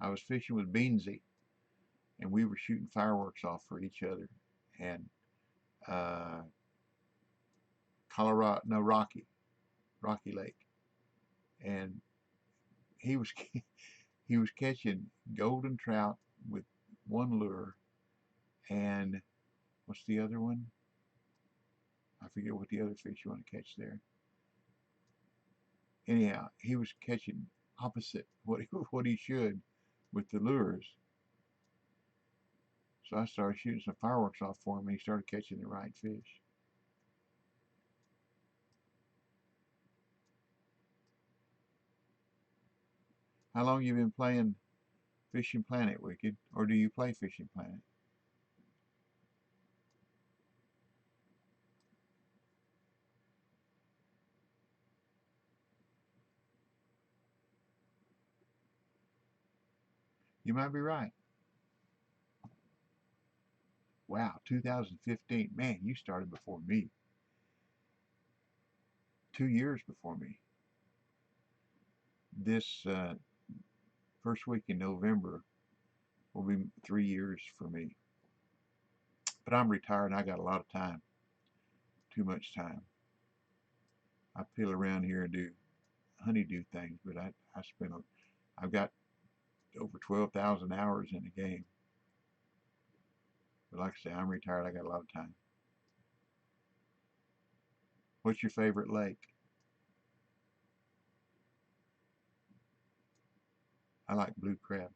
I was fishing with Beansy, and we were shooting fireworks off for each other. And Rocky Lake. And he was he was catching golden trout with one lure, and what's the other one? I forget what the other fish you want to catch there. Anyhow, he was catching opposite what he should with the lures, So I started shooting some fireworks off for him, and he started catching the right fish. How long you been playing Fishing Planet, Wicked? Or do you play Fishing Planet? You might be right. Wow, 2015. Man, you started before me. 2 years before me. This first week in November will be 3 years for me. But I'm retired and I got a lot of time. Too much time. I peel around here and do honeydew things, but I've got over 12,000 hours in the game. But like I say, I'm retired. I got a lot of time. What's your favorite lake? I like blue crab.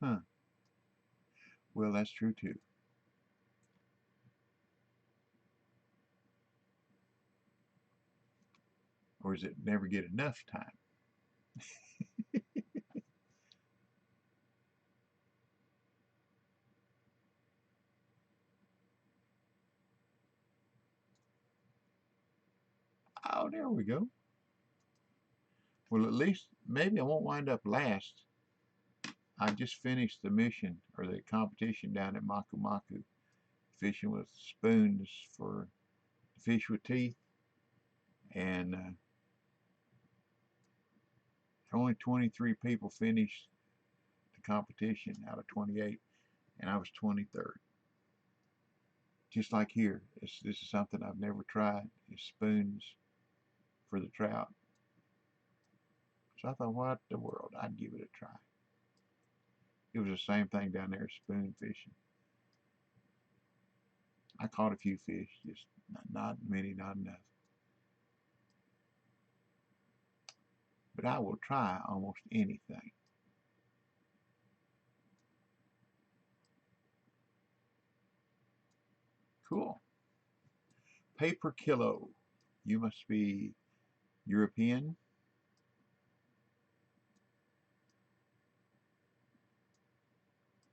Huh. Well, that's true too. Or is it never get enough time? Oh, there we go. Well, at least maybe I won't wind up last. I just finished the mission or the competition down at Maku Maku, fishing with spoons for fish with teeth, and only 23 people finished the competition out of 28, and I was 23rd. Just like here, this is something I've never tried, is spoons for the trout. So I thought, what the world, I'd give it a try. It was the same thing down there, spoon fishing. I caught a few fish, just not many, not enough. But I will try almost anything. Cool. Pay per kilo. You must be European.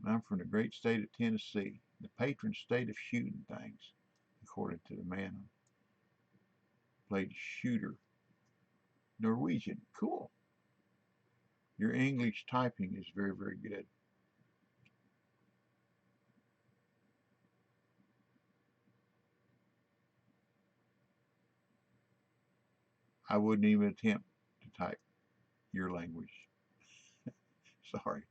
I'm from the great state of Tennessee, the patron state of shooting things, according to the man who played shooter. Norwegian. Cool. Your English typing is very, very good. I wouldn't even attempt to type your language. Sorry.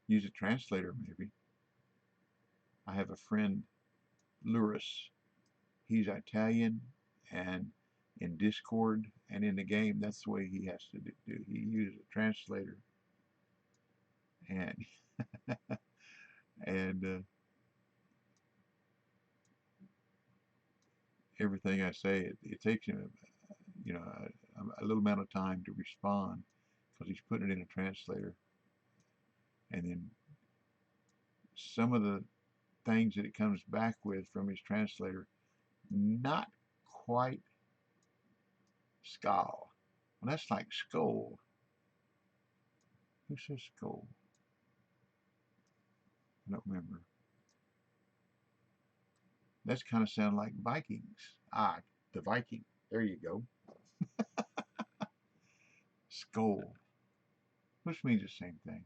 Use a translator, maybe. I have a friend, Luris. He's Italian, and in Discord and in the game, that's the way he has to do. He uses a translator, and and everything I say, it takes him, a little amount of time to respond because he's putting it in a translator, and then some of the things that it comes back with from his translator, not quite skull. Well, that's like skull. Who says skull? I don't remember. That's kind of sound like Vikings. Ah, the Viking. There you go. Skull. Which means the same thing.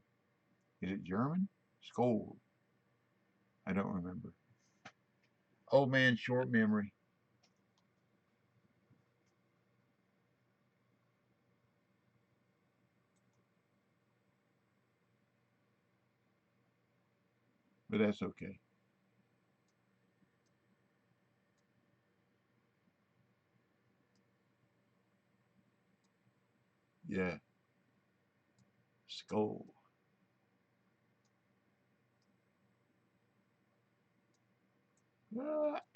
Is it German? Skull. I don't remember. Old man, short memory. But that's okay. Yeah. Skull.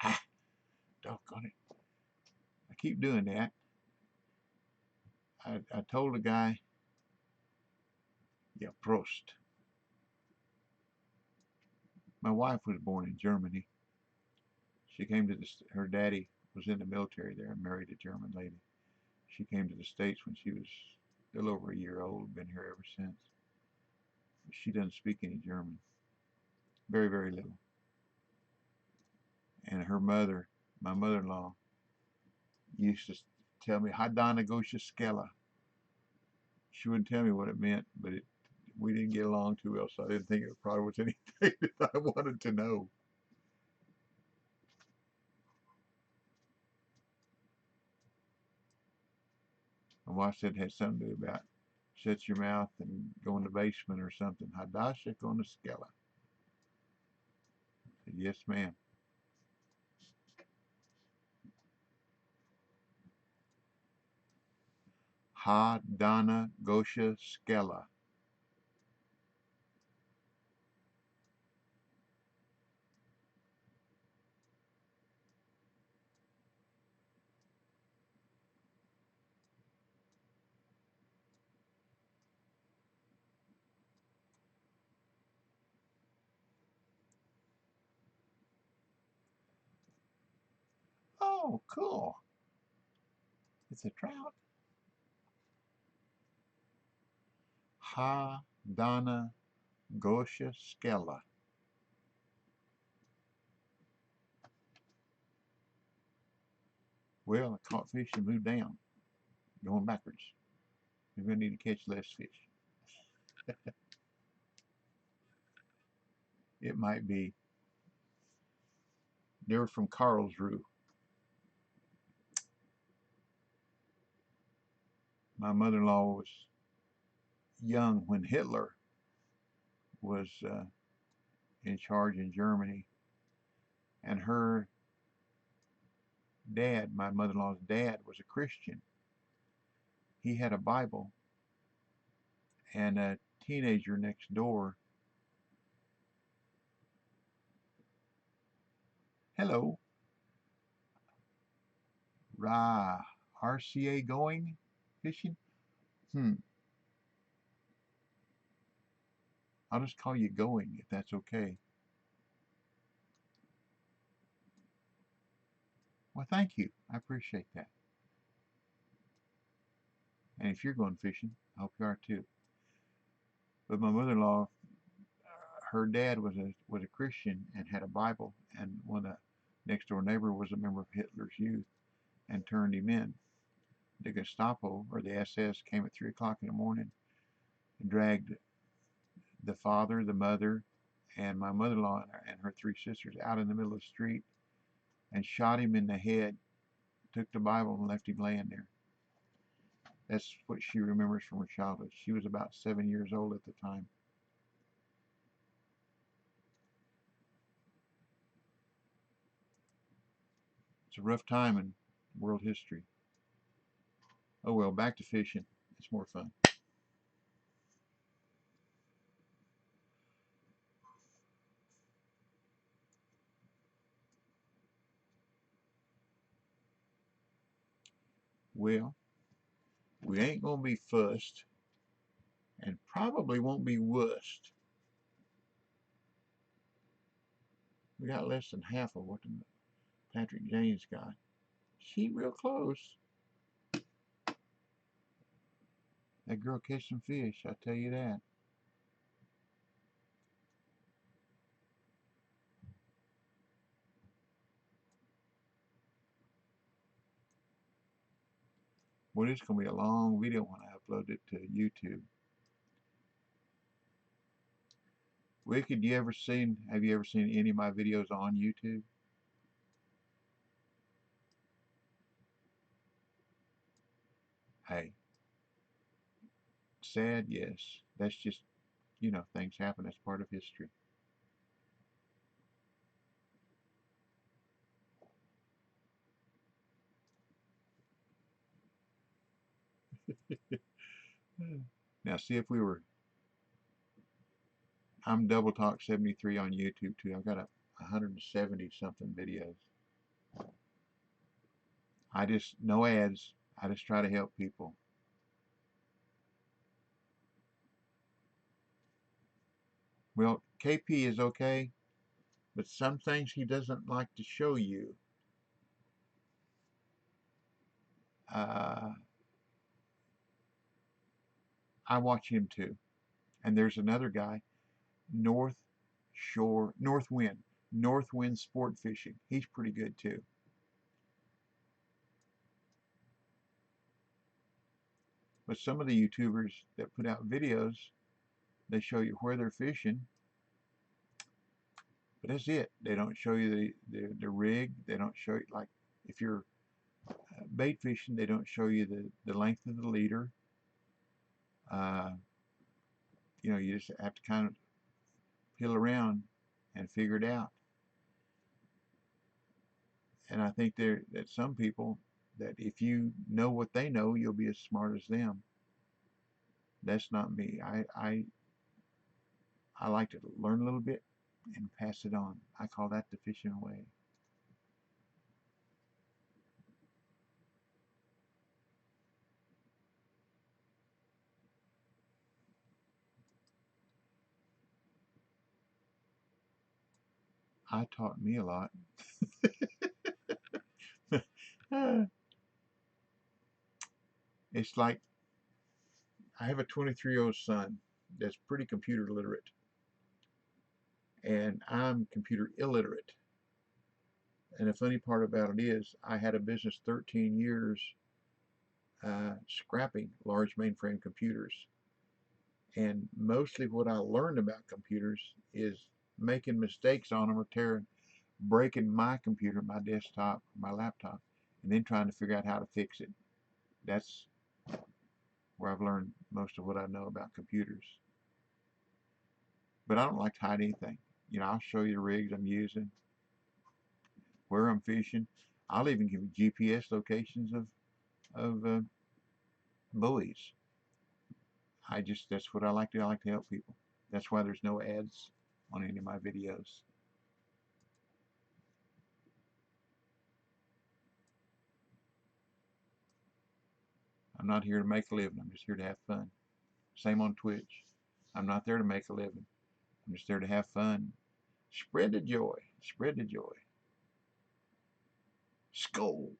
Ah, doggone it. I keep doing that. I told a guy, yeah, Prost. My wife was born in Germany. She came to her daddy was in the military there and married a German lady. She came to the States when she was a little over a year old, been here ever since. She doesn't speak any German, very, very little. And her mother, my mother-in-law, used to tell me, Hadana Gosha Skella. She wouldn't tell me what it meant, but we didn't get along too well, so I didn't think it probably was anything that I wanted to know. My wife said it had something to do about shut your mouth and go in the basement or something. Hadasha Gona Skella. I said, yes, ma'am. Hadana Gosha Skella. Oh, cool. It's a trout. Hadana Gosha Skella. Well, I caught fish and moved down, going backwards. We're going to need to catch less fish. It might be. They were from Karlsruhe. My mother-in-law was young when Hitler was in charge in Germany, and her dad, my mother-in-law's dad, was a Christian. He had a Bible, and a teenager next door, hello, RCA going fishing? I'll just call you going if that's okay. Well, thank you. I appreciate that. And if you're going fishing, I hope you are too. But my mother-in-law, her dad was a Christian and had a Bible, and one of the next door neighbor was a member of Hitler's Youth and turned him in. The Gestapo or the SS came at 3 o'clock in the morning and dragged the father, the mother, and my mother-in-law and her 3 sisters out in the middle of the street and shot him in the head, took the Bible and left him laying there. That's what she remembers from her childhood. She was about 7 years old at the time. It's a rough time in world history. Oh well, back to fishing. It's more fun. Well, we ain't gonna be fussed and probably won't be wussed. We got less than half of what Patrick James got. She real close. That girl catch some fish, I tell you that. Well, it's gonna be a long video when I upload it to YouTube. Wicked, have you ever seen any of my videos on YouTube? Hey, sad, yes. That's just, things happen. That's part of history. Now, see if I'm Double Talk 73 on YouTube too. I've got 170 something videos. No ads. I just try to help people. Well, KP is okay, but some things he doesn't like to show you. Uh, I watch him too. And there's another guy, North Shore, North Wind Sport Fishing. He's pretty good too. But some of the YouTubers that put out videos, they show you where they're fishing, but that's it. They don't show you the rig. They don't show you, like, if you're bait fishing, they don't show you the length of the leader. Uh, you just have to kind of peel around and figure it out. And I think that some people, that if you know what they know, you'll be as smart as them. That's not me. I like to learn a little bit and pass it on. I call that the fishing way. I taught me a lot. It's like I have a 23-year-old son that's pretty computer literate, and I'm computer illiterate. And the funny part about it is, I had a business 13 years scrapping large mainframe computers. And mostly what I learned about computers is making mistakes on them, or breaking my computer, my desktop, my laptop, and then trying to figure out how to fix it. That's where I've learned most of what I know about computers. But I don't like to hide anything. I'll show you the rigs I'm using, where I'm fishing. I'll even give you GPS locations of buoys. That's what I like to. I like to help people. That's why there's no ads on any of my videos. I'm not here to make a living. I'm just here to have fun. Same on Twitch. I'm not there to make a living. I'm just there to have fun. Spread the joy. Spread the joy. Skull.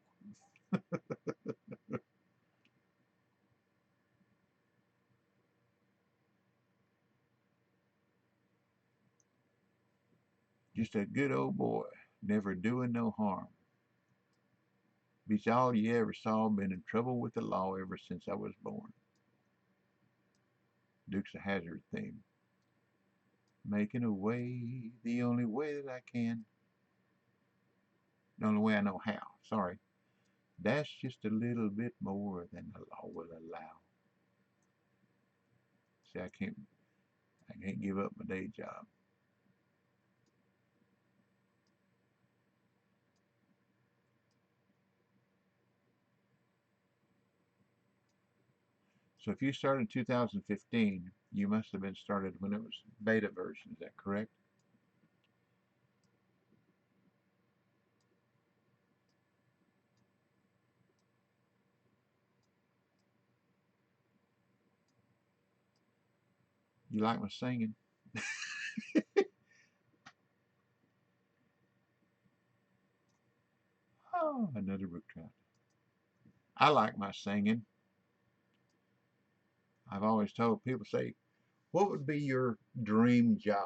Just a good old boy, never doing no harm. Beats all you ever saw. Been in trouble with the law ever since I was born. Dukes of Hazzard theme. Making a way the only way that I can. The only way I know how. Sorry. That's just a little bit more than the law will allow. See, I can't give up my day job. So if you started in 2015, you must have been started when it was beta version. Is that correct? You like my singing? Oh, another brook trout. I like my singing. I've always told people, say, what would be your dream job?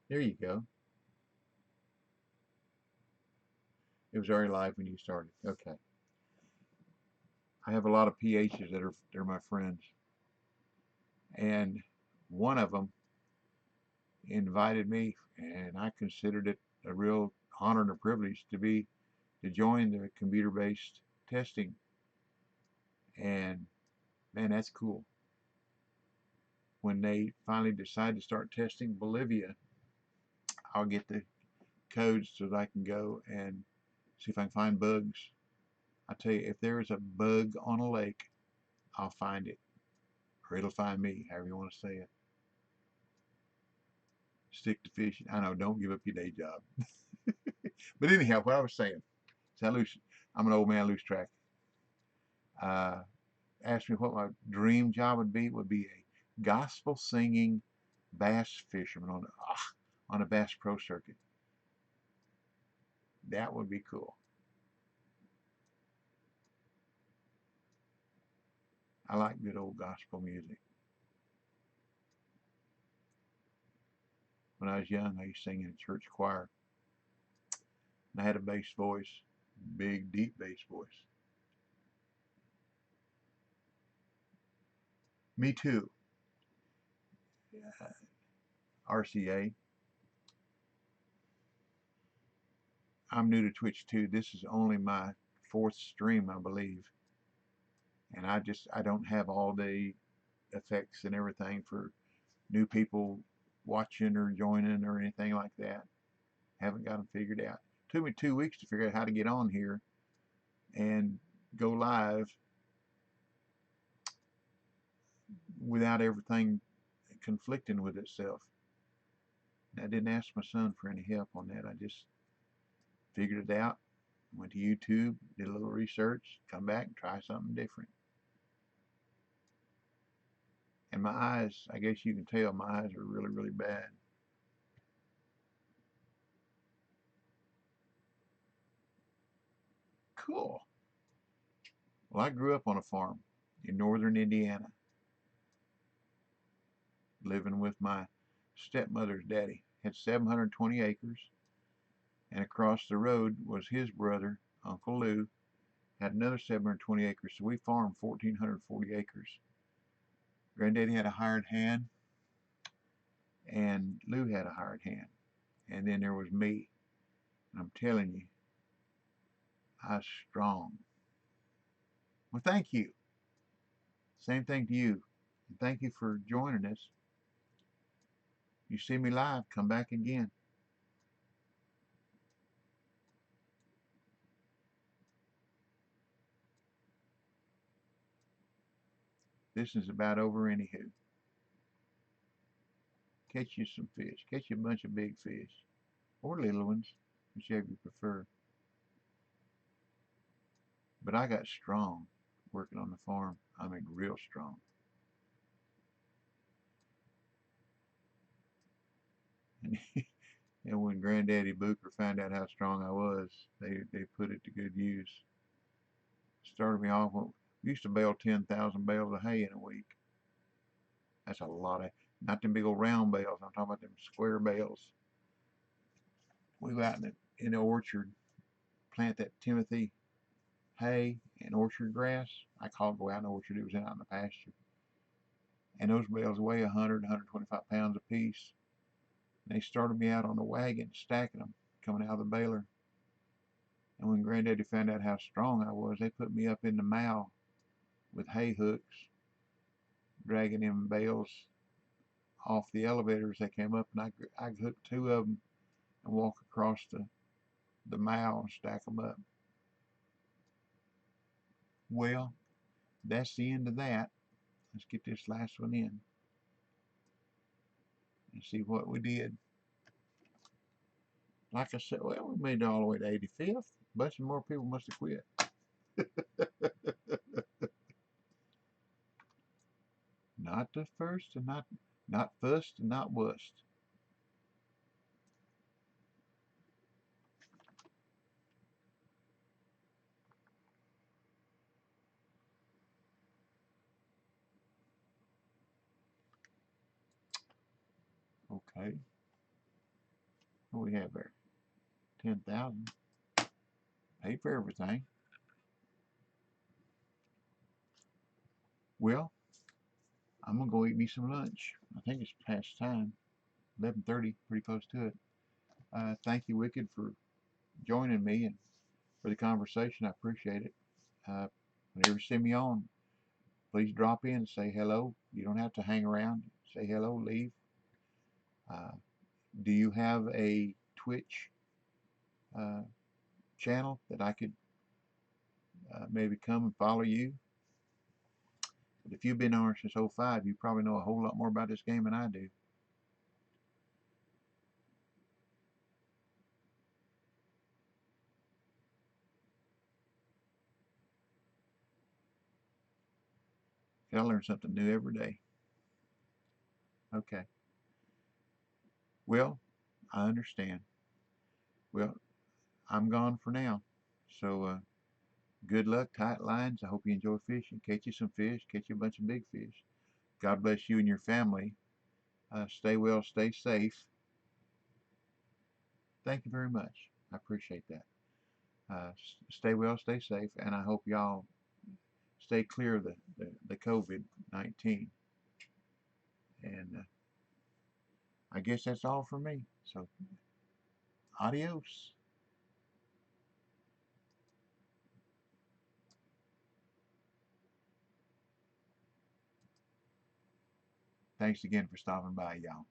There you go. It was already live when you started. Okay. I have a lot of PHs that they're my friends, and one of them invited me, and I considered it a real honor and a privilege to join the computer-based testing. And man, that's cool. When they finally decide to start testing Bolivia, I'll get the codes so that I can go and see if I can find bugs. I tell you, if there is a bug on a lake, I'll find it, or it'll find me, however you want to say it. Stick to fishing. I know, don't give up your day job. But anyhow, what I was saying, so I'm an old man, I lose track. Uh, Asked me what my dream job would be a gospel singing bass fisherman on a Bass Pro circuit. That would be cool. I like good old gospel music. When I was young, I used to sing in a church choir, and I had a bass voice, big, deep bass voice. Me too. RCA. I'm new to Twitch too. This is only my fourth stream, I believe, and I don't have all the effects and everything for new people watching or joining or anything like that. Haven't got them figured out. Took me 2 weeks to figure out how to get on here and go live without everything conflicting with itself. I didn't ask my son for any help on that. I just figured it out, went to YouTube, did a little research, come back and try something different. And my eyes, I guess you can tell, my eyes are really, really bad. Cool. Well, I grew up on a farm in northern Indiana, living with my stepmother's daddy. Had 720 acres, and across the road was his brother, Uncle Lou, had another 720 acres. So we farmed 1,440 acres. Granddaddy had a hired hand, and Lou had a hired hand. And then there was me. And I'm telling you, I was strong. Well, thank you. Same thing to you. And thank you for joining us. You see me live, come back again. This is about over anywho. Catch you some fish. Catch you a bunch of big fish. Or little ones, whichever you prefer. But I got strong working on the farm. I mean, real strong. And, and when Granddaddy Booker found out how strong I was, they put it to good use. Started me off, we used to bale 10,000 bales of hay in a week. That's a lot of, not them big old round bales, I'm talking about them square bales. We go out in the orchard, plant that Timothy hay and orchard grass. I call it go out in the orchard, it was out in the pasture. And those bales weigh 100, 125 pounds a piece. And they started me out on the wagon, stacking them, coming out of the baler. And when Granddaddy found out how strong I was, they put me up in the mow with hay hooks, dragging them bales off the elevators. They came up, and I hooked two of them and walk across the mow and stack them up. Well, that's the end of that. Let's get this last one in and see what we did. Like I said, well, we made it all the way to 85th. A bunch of more people must have quit. Not the first and not first and not worst. Okay. What do we have there? 10,000. Paid for everything. Well, I'm gonna go eat me some lunch. I think it's past time. 11:30, pretty close to it. Thank you, Wicked, for joining me and for the conversation. I appreciate it. Whenever you see me on, please drop in and say hello. You don't have to hang around. Say hello, leave. Uh, do you have a Twitch uh, channel that I could maybe come and follow you? But if you've been on since '05, you probably know a whole lot more about this game than I do. I learn something new every day. Okay. Well, I understand. Well, I'm gone for now. So, good luck, tight lines. I hope you enjoy fishing. Catch you some fish. Catch you a bunch of big fish. God bless you and your family. Stay well, stay safe. Thank you very much. I appreciate that. Stay well, stay safe, and I hope y'all stay clear of the COVID-19. And I guess that's all for me. So, adios. Thanks again for stopping by, y'all.